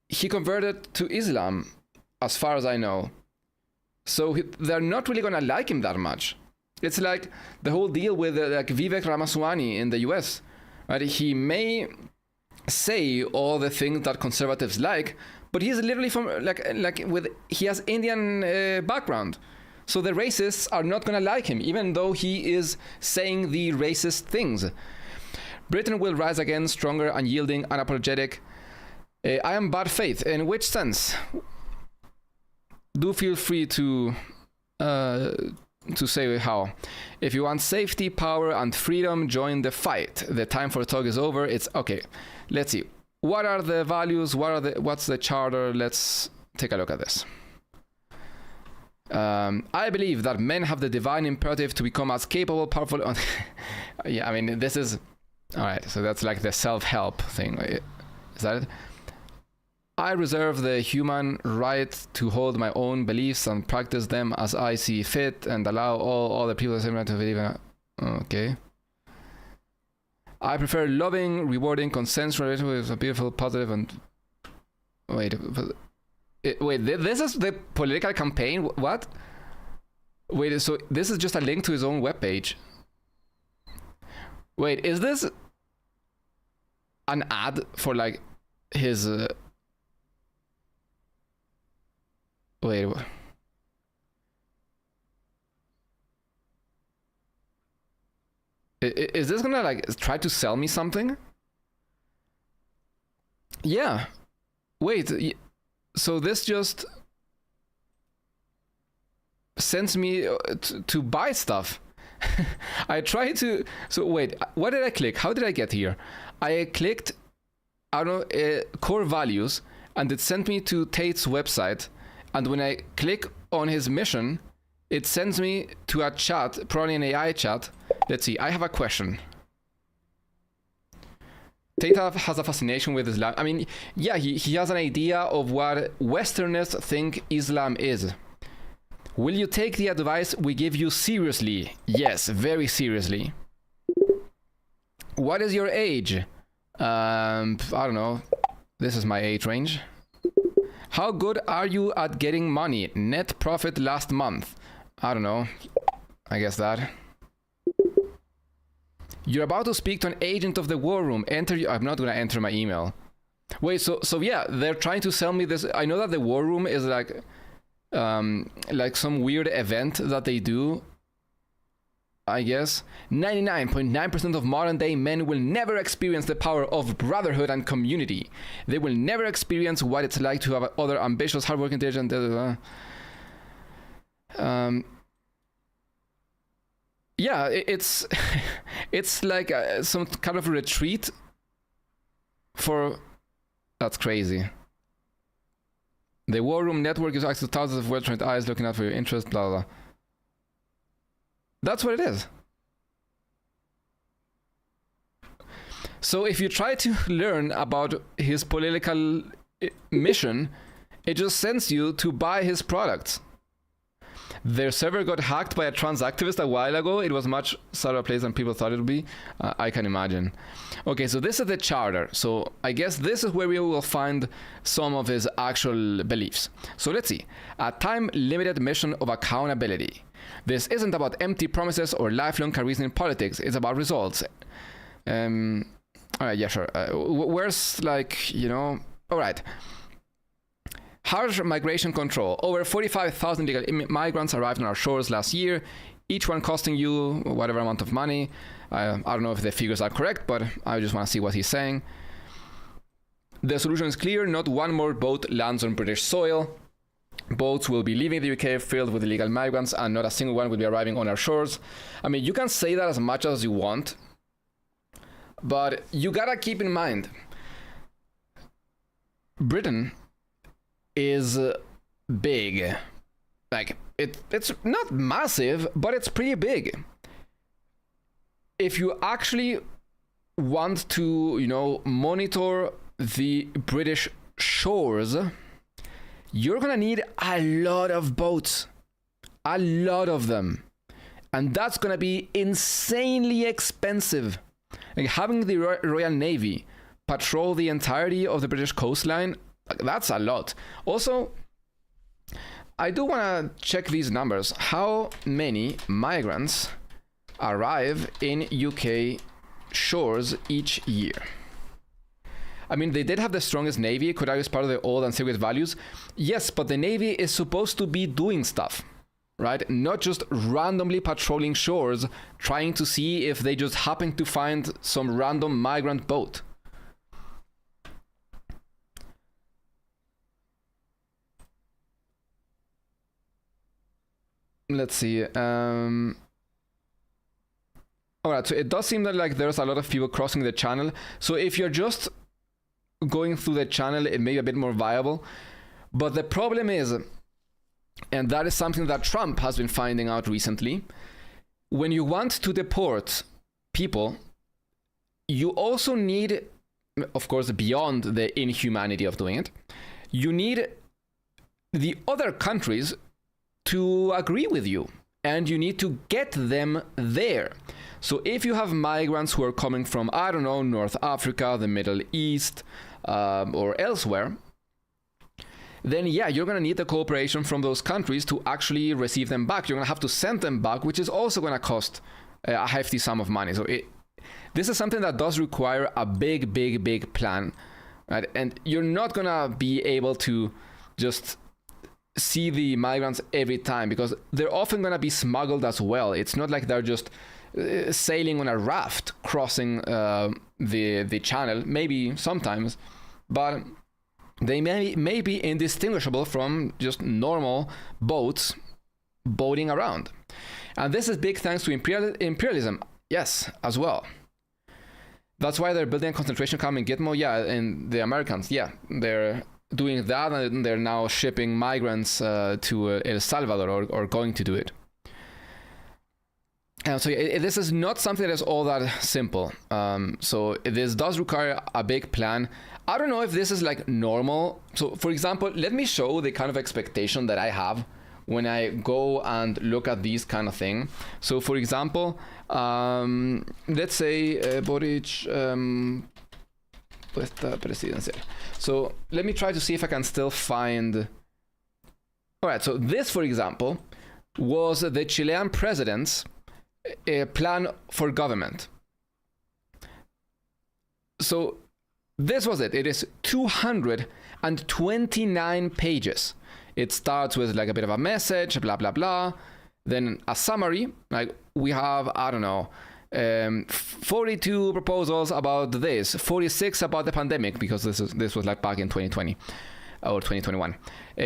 he converted to Islam, as far as I know. So they're not really gonna like him that much. It's like the whole deal with like Vivek Ramaswamy in the US, right? He may say all the things that conservatives like, but he's literally from he has Indian background. So the racists are not gonna like him, even though he is saying the racist things. Britain will rise again, stronger, unyielding, unapologetic. I am bad faith. In which sense? Do feel free to say how. If you want safety, power, and freedom, join the fight. The time for talk is over. It's okay. Let's see. What are the values? What's the charter? Let's take a look at this. I believe that men have the divine imperative to become as capable, powerful. Yeah, I mean, this is all right. So that's like the self-help thing. Is that it? I reserve the human right to hold my own beliefs and practice them as I see fit, and allow all other people the same right to believe in. Okay. I prefer loving, rewarding, consensual relationships with a beautiful, positive, and wait. This is the political campaign. What? Wait. So this is just a link to his own webpage. Wait, is this an ad for like his? Wait. Is this gonna like try to sell me something? Yeah. Wait. So this just sends me to buy stuff. I tried to. So wait. What did I click? How did I get here? I clicked, I don't know, core values, and it sent me to Tate's website. And when I click on his mission, it sends me to a chat, probably an AI chat. Let's see, I have a question. Tate has a fascination with Islam. I mean, yeah, he has an idea of what Westerners think Islam is. Will you take the advice we give you seriously? Yes, very seriously. What is your age? I don't know. This is my age range. How good are you at getting money? Net profit last month. I don't know. I guess that. You're about to speak to an agent of the war room. I'm not gonna enter my email. Wait, so yeah, they're trying to sell me this. I know that the war room is like some weird event that they do. I guess 99.9% of modern day men will never experience the power of brotherhood and community. They will never experience what it's like to have other ambitious, hardworking, intelligent. Yeah, it's like some kind of retreat for. That's crazy. The War Room Network is access to thousands of well-trained eyes looking out for your interest. Blah blah. That's what it is. So if you try to learn about his political mission, it just sends you to buy his products. Their server got hacked by a trans activist a while ago. It was much sadder place than people thought it would be. I can imagine. Okay, so this is the charter. So I guess this is where we will find some of his actual beliefs. So let's see. A time-limited mission of accountability. This isn't about empty promises or lifelong charisma in politics. It's about results. All right, yeah, sure. Where's like, you know... All right. Harsh migration control. Over 45,000 illegal migrants arrived on our shores last year, each one costing you whatever amount of money. I don't know if the figures are correct, but I just want to see what he's saying. The solution is clear. Not one more boat lands on British soil. Boats will be leaving the UK filled with illegal migrants, and not a single one will be arriving on our shores. I mean, you can say that as much as you want, but you gotta keep in mind, Britain is big. Like, it's not massive, but it's pretty big. If you actually want to, you know, monitor the British shores, you're gonna need a lot of boats. A lot of them. And that's going to be insanely expensive. Like having the Royal Navy patrol the entirety of the British coastline, that's a lot. Also, I do want to check these numbers. How many migrants arrive in UK shores each year? I mean, they did have the strongest navy, could argue as part of the old and secret values. Yes, but the navy is supposed to be doing stuff, right? Not just randomly patrolling shores, trying to see if they just happen to find some random migrant boat. Let's see. All right, so it does seem that like there's a lot of people crossing the channel. So if you're just going through the channel, it may be a bit more viable. But the problem is, and that is something that Trump has been finding out recently, when you want to deport people, you also need, of course, beyond the inhumanity of doing it, you need the other countries to agree with you, and you need to get them there. So if you have migrants who are coming from, I don't know, North Africa, the Middle East, or elsewhere, then yeah, you're going to need the cooperation from those countries to actually receive them back. You're going to have to send them back, which is also going to cost a hefty sum of money. So this is something that does require a big plan, right? And you're not going to be able to just see the migrants every time, because they're often going to be smuggled as well. It's not like they're just sailing on a raft crossing the channel, maybe sometimes, but they may be indistinguishable from just normal boats boating around. And this is big thanks to imperialism, yes, as well. That's why they're building a concentration camp in Gitmo, yeah, and the Americans, yeah, they're doing that, and they're now shipping migrants to El Salvador, or going to do it. And so this is not something that is all that simple. So this does require a big plan. I don't know if this is like normal. So for example, let me show the kind of expectation that I have when I go and look at these kind of thing. So for example, let's say Boric puesta presidencial. So let me try to see if I can still find. All right, so this, for example, was the Chilean president's plan for government. So this was it. It is 229 pages. It starts with like a bit of a message, blah, blah, blah. Then a summary, like we have, I don't know, 42 proposals about this, 46 about the pandemic, because this was like back in 2020 or 2021.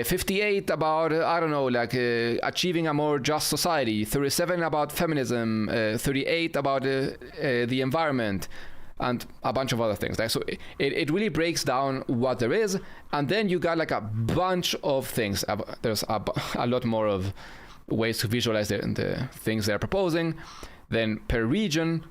58 about, I don't know, like achieving a more just society. 37 about feminism. 38 about the environment, and a bunch of other things. Like, so it really breaks down what there is, and then you got like a bunch of things. There's a lot more of ways to visualize the things they're proposing, then per region,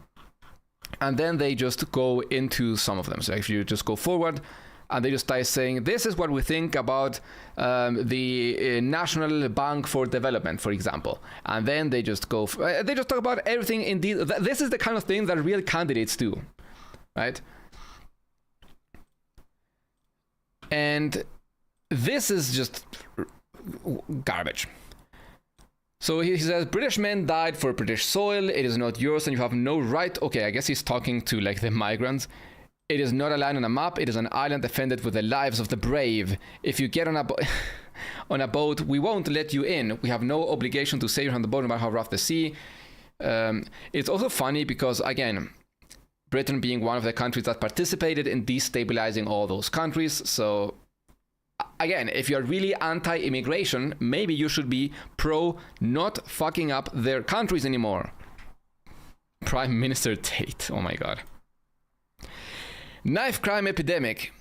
and then they just go into some of them. So if you just go forward, and they just start saying, this is what we think about the National Bank for Development, for example. And then they just go, they just talk about everything in detail. This is the kind of thing that real candidates do, right? And this is just garbage. So he says, British men died for British soil. It is not yours and you have no right. Okay, I guess he's talking to like the migrants. It is not a line on a map. It is an island defended with the lives of the brave. If you get on a boat, we won't let you in. We have no obligation to save you from the boat, no matter how rough the sea. It's also funny because, again, Britain being one of the countries that participated in destabilizing all those countries. So, again, if you're really anti-immigration, maybe you should be pro not fucking up their countries anymore. Prime Minister Tate. Oh my God. Knife crime epidemic.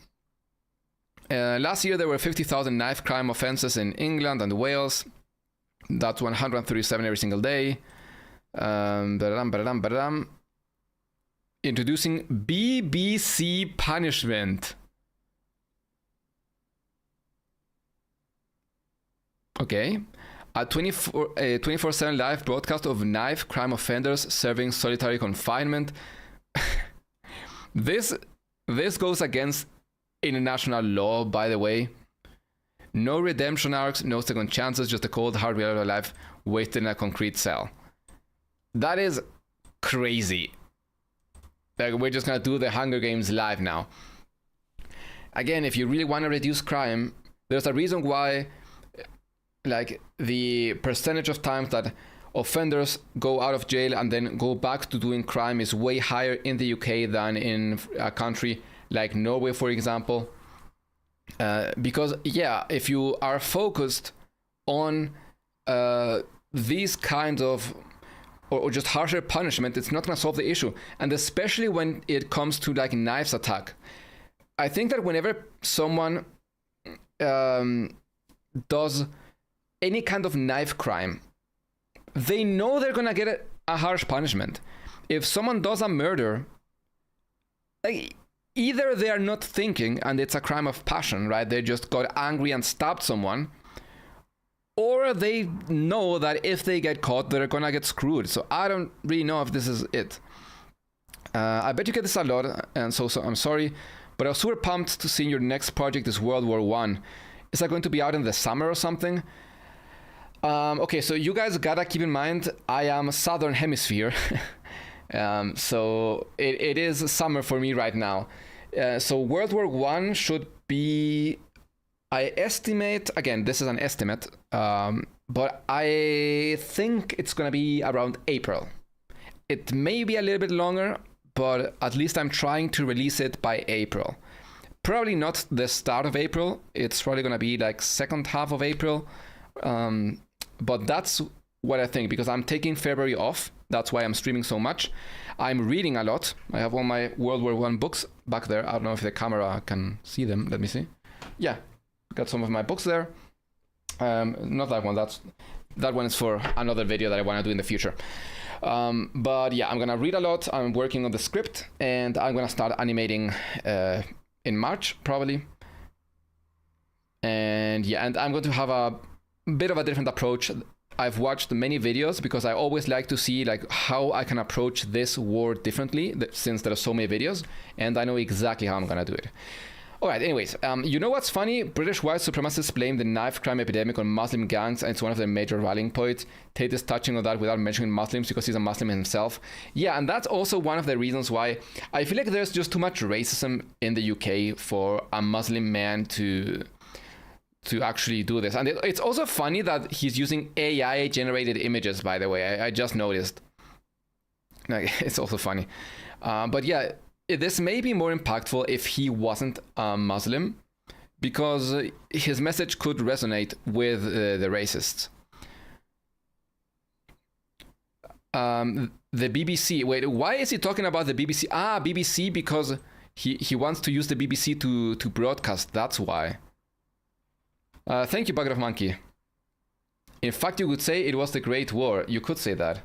Last year there were 50,000 knife crime offenses in England and Wales. That's 137 every single day. Introducing BBC punishment. Okay. a 24/7 live broadcast of knife crime offenders serving solitary confinement. This goes against international law, by the way. No redemption arcs, no second chances, just a cold, hard reality of life wasted in a concrete cell. That is crazy. Like, we're just gonna do the Hunger Games live now. Again, if you really want to reduce crime, there's a reason why, like, the percentage of times that offenders go out of jail and then go back to doing crime is way higher in the UK than in a country like Norway, for example. Because, yeah, if you are focused on these kinds of, or just harsher punishment, it's not going to solve the issue. And especially when it comes to, like, knives attack. I think that whenever someone does any kind of knife crime, they know they're going to get a harsh punishment. If someone does a murder, like, either they are not thinking and it's a crime of passion, right? They just got angry and stabbed someone, or they know that if they get caught, they're gonna get screwed. So I don't really know if this is it. I bet you get this a lot, and so I'm sorry, but I was super pumped to see your next project is World War I. Is that going to be out in the summer or something? Okay, so you guys gotta keep in mind, I am Southern Hemisphere. So it is summer for me right now. So World War I should be, I estimate, again, this is an estimate, but I think it's going to be around April. It may be a little bit longer, but at least I'm trying to release it by April. Probably not the start of April. It's probably going to be like second half of April. But that's what I think, because I'm taking February off. That's why I'm streaming so much. I'm reading a lot. I have all my World War I books back there. I don't know if the camera can see them. Let me see. Yeah, got some of my books there. Not that one. That one is for another video that I want to do in the future. But yeah, I'm gonna read a lot. I'm working on the script, and I'm gonna start animating in March probably. And yeah, and I'm going to have a bit of a different approach. I've watched many videos because I always like to see, like, how I can approach this war differently, since there are so many videos, and I know exactly how I'm gonna do it. All right, anyways, you know what's funny? British white supremacists blame the knife crime epidemic on Muslim gangs, and it's one of their major rallying points. Tate is touching on that without mentioning Muslims because he's a Muslim himself. Yeah, and that's also one of the reasons why I feel like there's just too much racism in the UK for a Muslim man to actually do this. And it's also funny that he's using AI generated images, by the way. I just noticed. Like, it's also funny. But yeah, this may be more impactful if he wasn't a Muslim, because his message could resonate with the racists. The BBC. Wait, why is he talking about the BBC? Ah, BBC, because he wants to use the BBC to broadcast. That's why. Thank you, Bucket of Monkey. In fact, you could say it was the Great War. You could say that.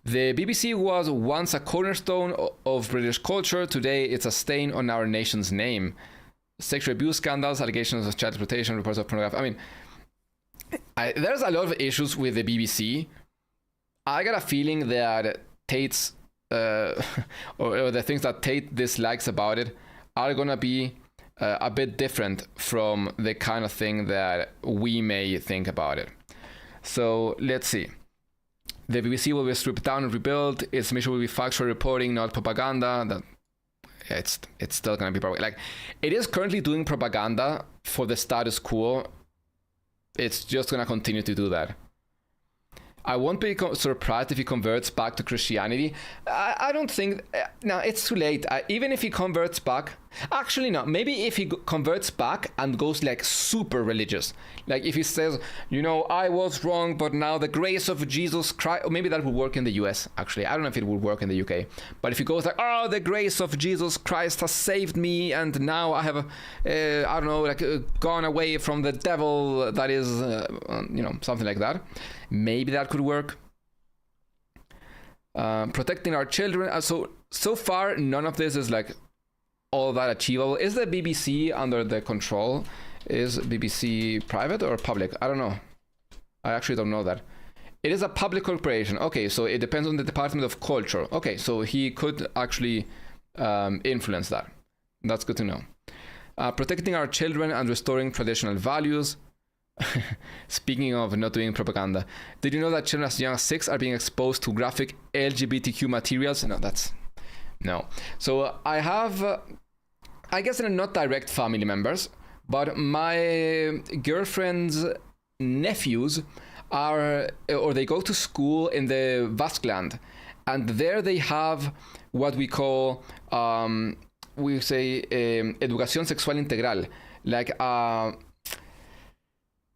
The BBC was once a cornerstone of British culture. Today, it's a stain on our nation's name. Sexual abuse scandals, allegations of child exploitation, reports of pornography. I mean, there's a lot of issues with the BBC. I got a feeling that Tate's, or the things that Tate dislikes about it are gonna be a bit different from the kind of thing that we may think about it. So let's see. The BBC will be stripped down and rebuilt. Its mission will be factual reporting, not propaganda. That it's still gonna be propaganda. Like, it is currently doing propaganda for the status quo. It's just gonna continue to do that. I won't be surprised if he converts back to Christianity. I don't think... No, it's too late. Even if he converts back... Actually, no. Maybe if he converts back and goes, like, super religious. Like, if he says, you know, I was wrong, but now the grace of Jesus Christ... Or maybe that would work in the US, actually. I don't know if it would work in the UK. But if he goes like, oh, the grace of Jesus Christ has saved me, and now I have, I don't know, like, gone away from the devil, that is, you know, something like that. Maybe that could work. Protecting our children. So far, none of this is like all that achievable. Is the BBC under the control? Is BBC private or public? I don't know. I actually don't know that. It is a public corporation. Okay, so it depends on the Department of Culture. Okay, so he could actually influence that. That's good to know. Protecting our children and restoring traditional values. Speaking of not doing propaganda, did you know that children as young as 6 are being exposed to graphic LGBTQ materials? No. So I have, I guess they're not direct family members, but my girlfriend's nephews are, or they go to school in the Basque-land, and there they have what we call, we say, educación sexual integral, like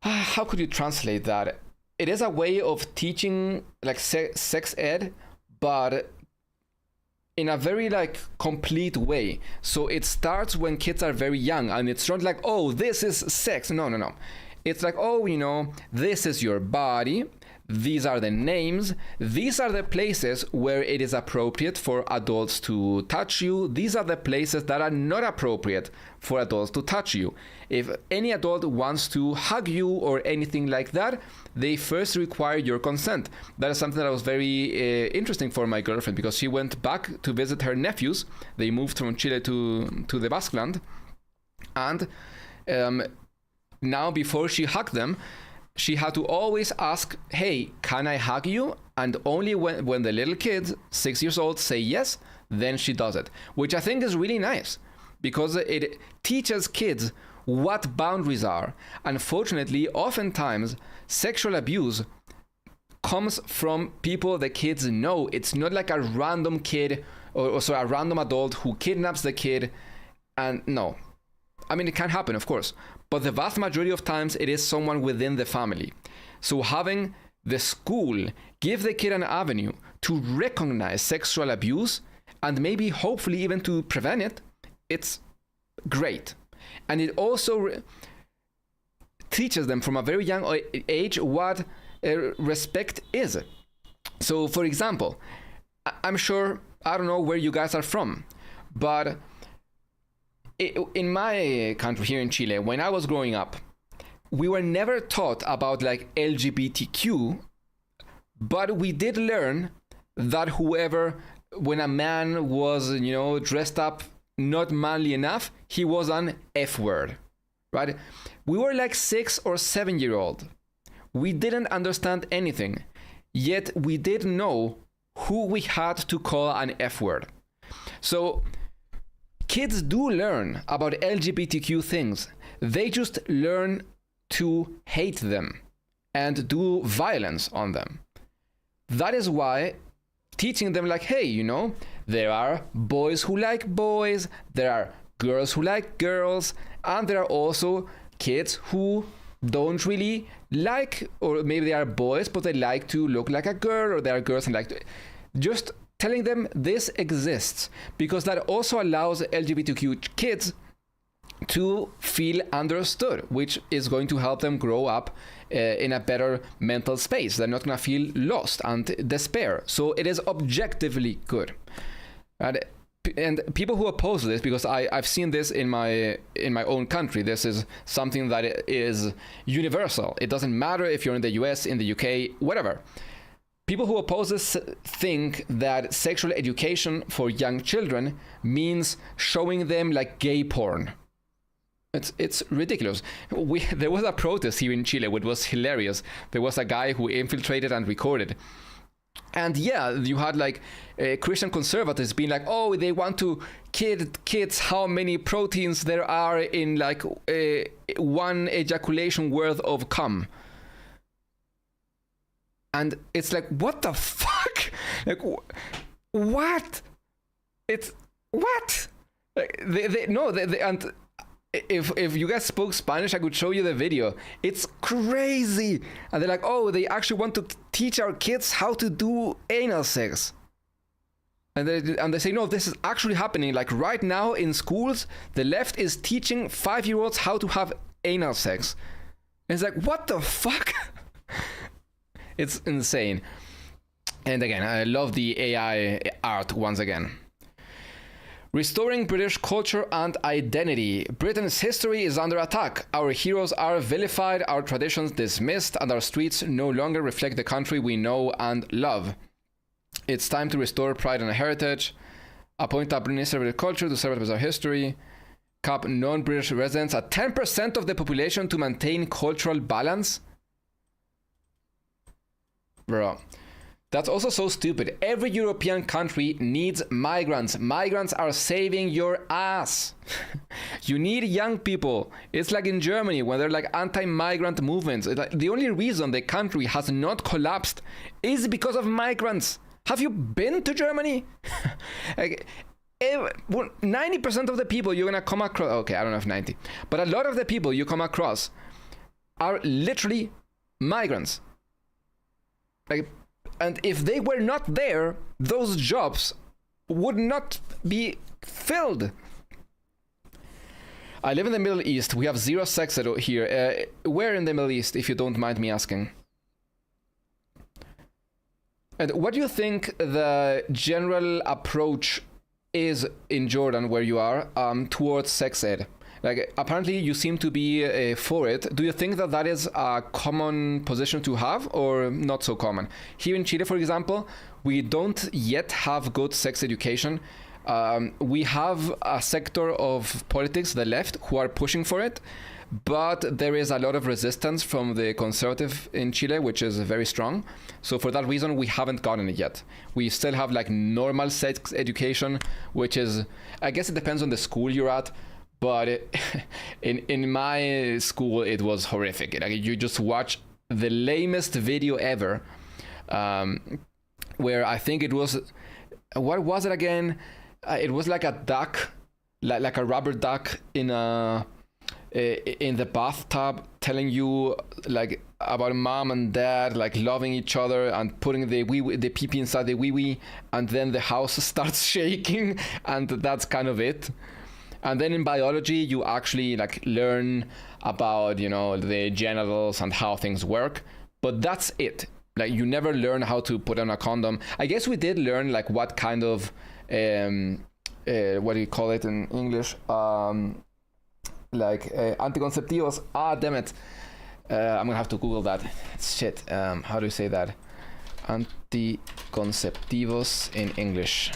how could you translate that? It is a way of teaching like sex ed, but in a very like complete way. So it starts when kids are very young, and it's not like, oh, this is sex. No. It's like, oh, you know, this is your body. These are the names. These are the places where it is appropriate for adults to touch you. These are the places that are not appropriate for adults to touch you. If any adult wants to hug you or anything like that, they first require your consent. That is something that was very interesting for my girlfriend, because she went back to visit her nephews. They moved from Chile to the Basque-land. And now before she hugged them, she had to always ask, hey, can I hug you? And only when the little kids, 6 years old, say yes, then she does it. Which I think is really nice, because it teaches kids what boundaries are. Unfortunately, oftentimes, sexual abuse comes from people the kids know. It's not like a random kid or a random adult who kidnaps the kid. And no. I mean, it can happen, of course. But the vast majority of times, it is someone within the family. So having the school give the kid an avenue to recognize sexual abuse and maybe hopefully even to prevent it, it's great. And it also teaches them from a very young age what respect is. So, for example, I'm sure, I don't know where you guys are from, but in my country here in Chile, when I was growing up, we were never taught about like LGBTQ, but we did learn that when a man was, you know, dressed up not manly enough, he was an F word, right? We were like 6 or 7 year old. We didn't understand anything, yet we did know who we had to call an F word. So kids do learn about LGBTQ things. They just learn to hate them and do violence on them. That is why teaching them like, hey, you know, there are boys who like boys, there are girls who like girls, and there are also kids who don't really like, or maybe they are boys, but they like to look like a girl, or they are girls and like to... Just telling them this exists, because that also allows LGBTQ kids to feel understood, which is going to help them grow up in a better mental space. They're not going to feel lost and despair. So it is objectively good. And people who oppose this, because I've seen this in my own country, this is something that is universal. It doesn't matter if you're in the US, in the UK, whatever. People who oppose this think that sexual education for young children means showing them like gay porn. It's ridiculous. There was a protest here in Chile, which was hilarious. There was a guy who infiltrated and recorded. And yeah, you had like Christian conservatives being like, oh, they want to kid kids how many proteins there are in like one ejaculation worth of cum. And it's like, what the fuck? Like, what? It's what? Like, and if you guys spoke Spanish, I could show you the video. It's crazy. And they're like, oh, they actually want to teach our kids how to do anal sex. And they say, no, this is actually happening. Like right now in schools, the left is teaching 5-year-olds how to have anal sex. And it's like, what the fuck? It's insane. And again, I love the AI art once again. Restoring British culture and identity. Britain's history is under attack. Our heroes are vilified, our traditions dismissed, and our streets no longer reflect the country we know and love. It's time to restore pride and heritage. Appoint a Minister of Agriculture to serve as our history. Cap non-British residents at 10% of the population to maintain cultural balance. Bro. That's also so stupid. Every European country needs migrants. Migrants are saving your ass. You need young people. It's like in Germany when they're like anti-migrant movements. Like, the only reason the country has not collapsed is because of migrants. Have you been to Germany? Like, 90% of the people you're gonna come across, okay, I don't know if 90, but a lot of the people you come across are literally migrants. Like, and if they were not there, those jobs would not be filled. I live in the Middle East. We have zero sex ed here. Where in the Middle East, if you don't mind me asking? And what do you think the general approach is in Jordan, where you are, towards sex ed? Like, apparently you seem to be for it. Do you think that that is a common position to have or not so common? Here in Chile, for example, we don't yet have good sex education. We have a sector of politics, the left, who are pushing for it, but there is a lot of resistance from the conservative in Chile, which is very strong. So for that reason, we haven't gotten it yet. We still have like normal sex education, which is, I guess it depends on the school you're at. But in my school, it was horrific. Like, you just watch the lamest video ever, where I think it was, what was it again? It was like a duck, like a rubber duck in the bathtub, telling you like about mom and dad like loving each other and putting the pee-pee inside the wee-wee, and then the house starts shaking, and that's kind of it. And then in biology, you actually like learn about, you know, the genitals and how things work. But that's it. Like, you never learn how to put on a condom. I guess we did learn like what kind of, what do you call it in English? Anticonceptivos. Ah, damn it. I'm gonna have to Google that. Shit. How do you say that? Anticonceptivos in English.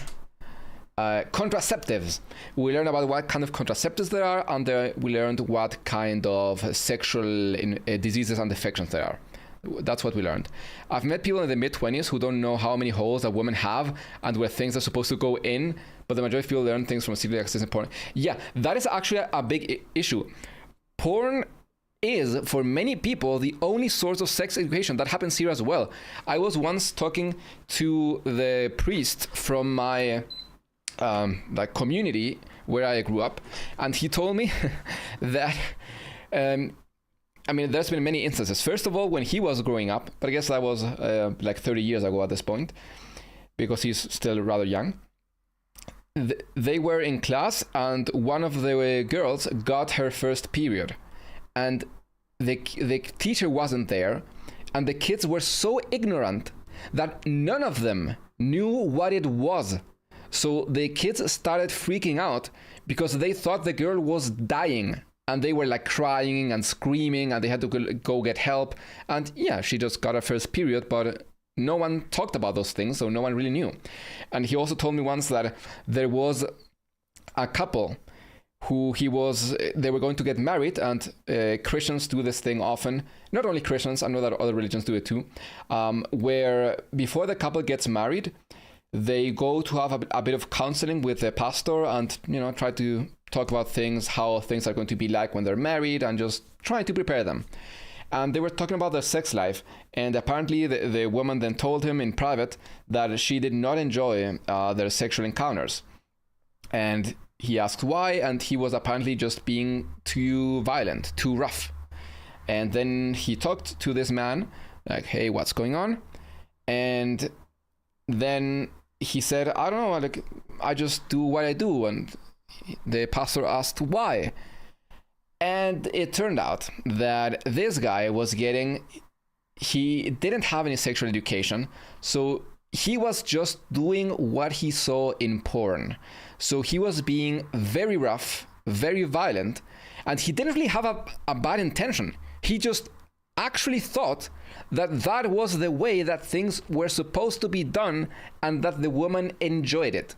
Contraceptives. We learned about what kind of contraceptives there are, and we learned what kind of sexual diseases and infections there are. That's what we learned. I've met people in the mid-20s who don't know how many holes a woman have and where things are supposed to go in, but the majority of people learn things from civil access and porn. Yeah, that is actually a big issue. Porn is, for many people, the only source of sex education. That happens here as well. I was once talking to the priest from my like community where I grew up, and he told me that I mean, there's been many instances. First of all, when he was growing up, but I guess that was like 30 years ago at this point, because he's still rather young. They were in class, and one of the girls got her first period, and the teacher wasn't there, and the kids were so ignorant that none of them knew what it was. So the kids started freaking out because they thought the girl was dying, and they were like crying and screaming, and they had to go get help. And yeah, she just got her first period, but no one talked about those things, so no one really knew. And he also told me once that there was a couple who they were going to get married, and Christians do this thing often. Not only Christians, I know that other religions do it too, where before the couple gets married, they go to have a bit of counseling with the pastor, and, you know, try to talk about things, how things are going to be like when they're married, and just try to prepare them. And they were talking about their sex life, and apparently the woman then told him in private that she did not enjoy their sexual encounters. And he asked why, and he was apparently just being too violent, too rough. And then he talked to this man, like, hey, what's going on? And then he said, I don't know, like, I just do what I do. And the pastor asked why. And it turned out that this guy he didn't have any sexual education, so he was just doing what he saw in porn. So he was being very rough, very violent, and he didn't really have a bad intention. He just actually thought that that was the way that things were supposed to be done and that the woman enjoyed it.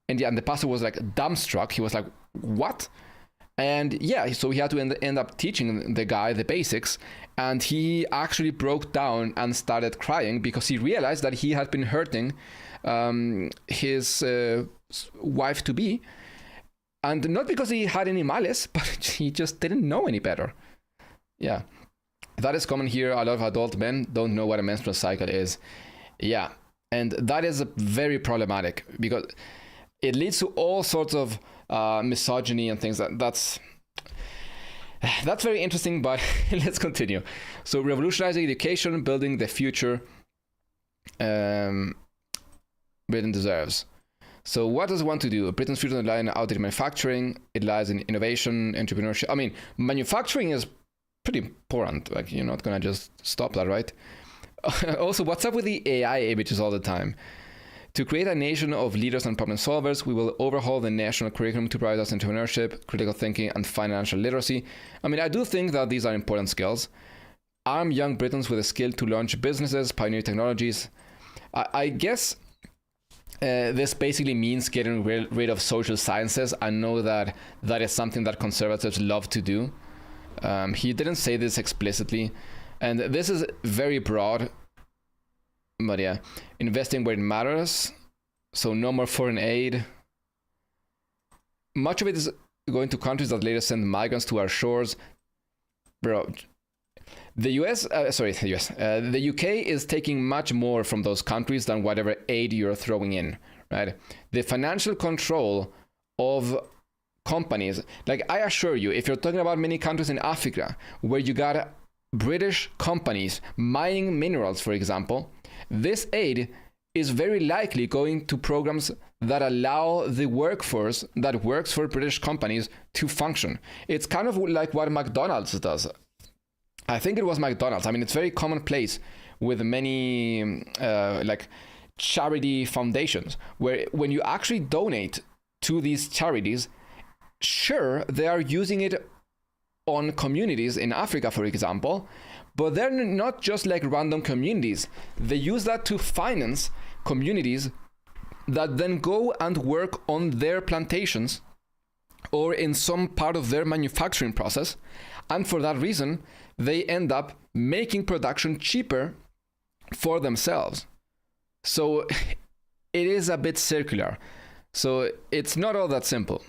And yeah, and the pastor was like dumbstruck. He was like, what? And yeah, so he had to end up teaching the guy the basics, and he actually broke down and started crying because he realized that he had been hurting his wife-to-be, and not because he had any malice, but he just didn't know any better. Yeah, that is common here. A lot of adult men don't know what a menstrual cycle is. Yeah, and that is very problematic because it leads to all sorts of misogyny and things. That's very interesting, but let's continue. So revolutionizing education, building the future Britain deserves. So what does it want to do? Britain's future doesn't lie in outdated manufacturing. It lies in innovation, entrepreneurship. I mean, manufacturing is pretty important. Like, you're not going to just stop that, right? Also, what's up with the AI images all the time? To create a nation of leaders and problem solvers, we will overhaul the national curriculum to prioritize entrepreneurship, critical thinking, and financial literacy. I mean, I do think that these are important skills. Arm young Britons with a skill to launch businesses, pioneer technologies. I guess this basically means getting rid of social sciences. I know that that is something that conservatives love to do. He didn't say this explicitly, and this is very broad. But yeah, investing where it matters. So no more foreign aid. Much of it is going to countries that later send migrants to our shores. Bro, the UK is taking much more from those countries than whatever aid you're throwing in, right? The financial control of companies, like I assure you, if you're talking about many countries in Africa where you got British companies mining minerals, for example, this aid is very likely going to programs that allow the workforce that works for British companies to function. It's kind of like what McDonald's does. I think it was McDonald's. I mean, it's very commonplace with many like charity foundations, where when you actually donate to these charities, sure, they are using it on communities in Africa, for example, but they're not just like random communities. They use that to finance communities that then go and work on their plantations or in some part of their manufacturing process. And for that reason, they end up making production cheaper for themselves. So it is a bit circular. So it's not all that simple.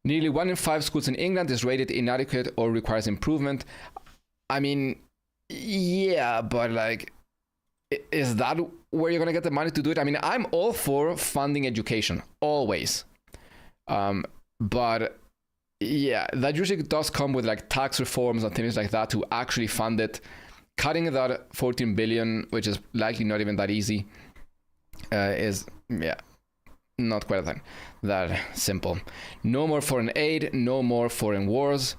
Nearly 1 in 5 schools in England is rated inadequate or requires improvement. I mean, yeah, but like, is that where you're going to get the money to do it? I mean, I'm all for funding education, always. But yeah, that usually does come with like tax reforms and things like that to actually fund it. Cutting that 14 billion, which is likely not even that easy, is, yeah, not quite that simple. No more foreign aid, no more foreign wars.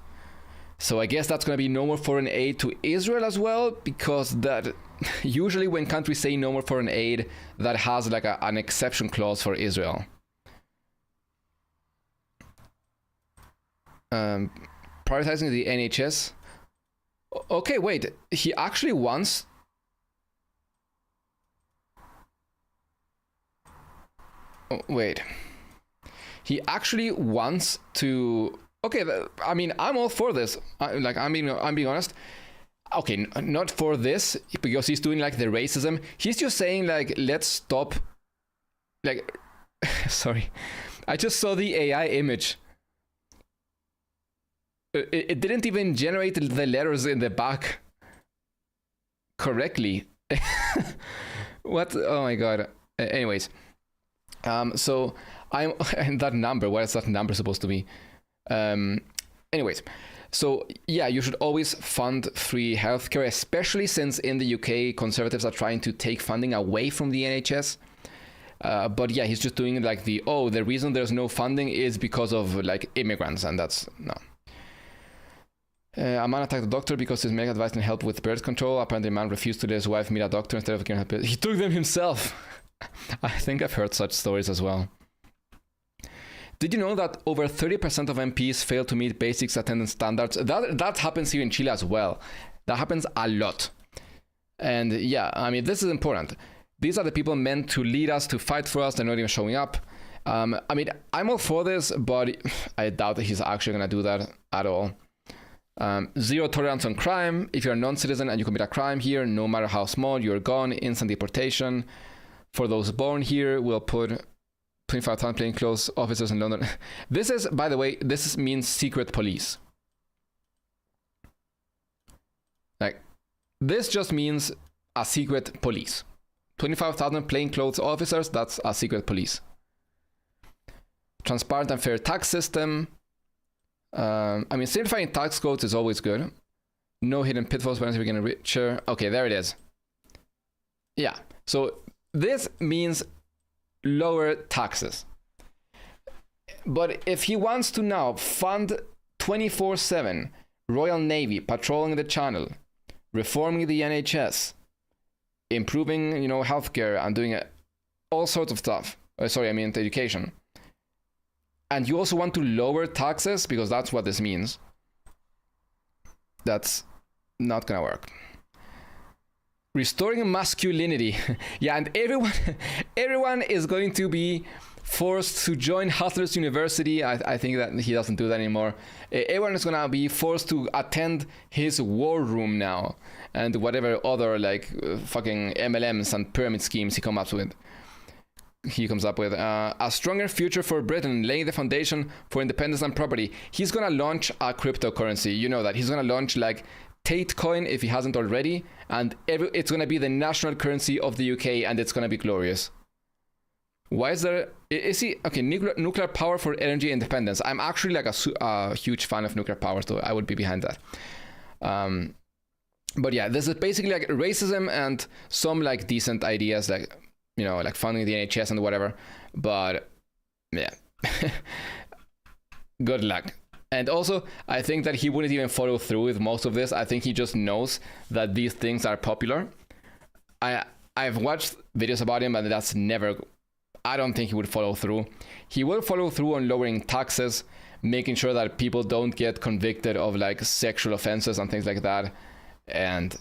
So I guess that's going to be no more foreign aid to Israel as well, because that usually when countries say no more foreign aid, that has like an exception clause for Israel. Prioritizing the NHS. Okay, wait. He actually wants... Oh, wait. He actually wants to... Okay, I mean, I'm all for this. I'm being honest. Okay, not for this, because he's doing like the racism. He's just saying like, let's stop... Like, sorry. I just saw the AI image. It didn't even generate the letters in the back correctly. What? Oh my god. Anyways, so I'm and that number. What is that number supposed to be? Anyways, so yeah, you should always fund free healthcare, especially since in the UK conservatives are trying to take funding away from the NHS. But yeah, he's just doing like the reason there's no funding is because of like immigrants, and that's no. A man attacked the doctor because his medical advice didn't help with birth control. Apparently, the man refused to let his wife meet a doctor instead of getting help. He took them himself. I think I've heard such stories as well. Did you know that over 30% of MPs fail to meet basic attendance standards? That happens here in Chile as well. That happens a lot. And yeah, I mean, this is important. These are the people meant to lead us, to fight for us. They're not even showing up. I mean, I'm all for this, but I doubt that he's actually going to do that at all. Zero tolerance on crime. If you're a non-citizen and you commit a crime here, no matter how small, you're gone. Instant deportation. For those born here, we'll put 25,000 plainclothes officers in London. This is, by the way, this means secret police. Like, this just means a secret police. 25,000 plainclothes officers, that's a secret police. Transparent and fair tax system. I mean, simplifying tax codes is always good. No hidden pitfalls when we're getting richer. Okay, there it is. Yeah, so this means lower taxes. But if he wants to now fund 24/7 Royal Navy patrolling the channel, reforming the NHS, improving, you know, healthcare and doing all sorts of stuff. Sorry, I mean education. And you also want to lower taxes, because that's what this means. That's not gonna work. Restoring masculinity. Yeah, and everyone is going to be forced to join Hustlers University. I think that he doesn't do that anymore. Everyone is gonna be forced to attend his war room now, and whatever other like fucking MLMs and pyramid schemes he comes up with. A stronger future for Britain, laying the foundation for independence and property. He's gonna launch a cryptocurrency. You know that. He's gonna launch like Tate coin if he hasn't already, and it's gonna be the national currency of the UK, and it's gonna be glorious. Why is there? Is he okay? Nuclear power for energy independence. I'm actually like a huge fan of nuclear power, so I would be behind that. But yeah, this is basically like racism and some like decent ideas, like, you know, like funding the NHS and whatever. But yeah, good luck. And also, I think that he wouldn't even follow through with most of this. I think he just knows that these things are popular. I've watched videos about him, and that's never... I don't think he would follow through. He will follow through on lowering taxes, making sure that people don't get convicted of like sexual offenses and things like that. And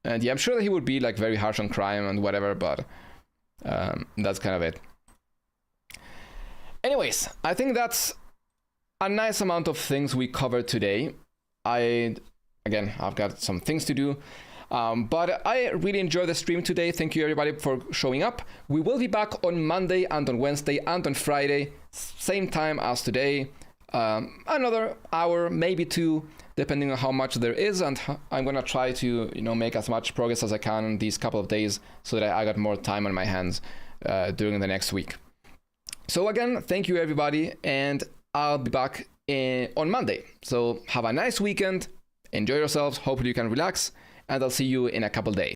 yeah, I'm sure that he would be like very harsh on crime and whatever, but that's kind of it. Anyways, I think that's a nice amount of things we covered today. I've got some things to do. But I really enjoyed the stream today. Thank you everybody for showing up. We will be back on Monday and on Wednesday and on Friday, same time as today. Another hour, maybe two, depending on how much there is. And I'm gonna try to, you know, make as much progress as I can these couple of days so that I got more time on my hands during the next week. So again, thank you everybody, and I'll be back on Monday. So have a nice weekend. Enjoy yourselves. Hopefully you can relax. And I'll see you in a couple days.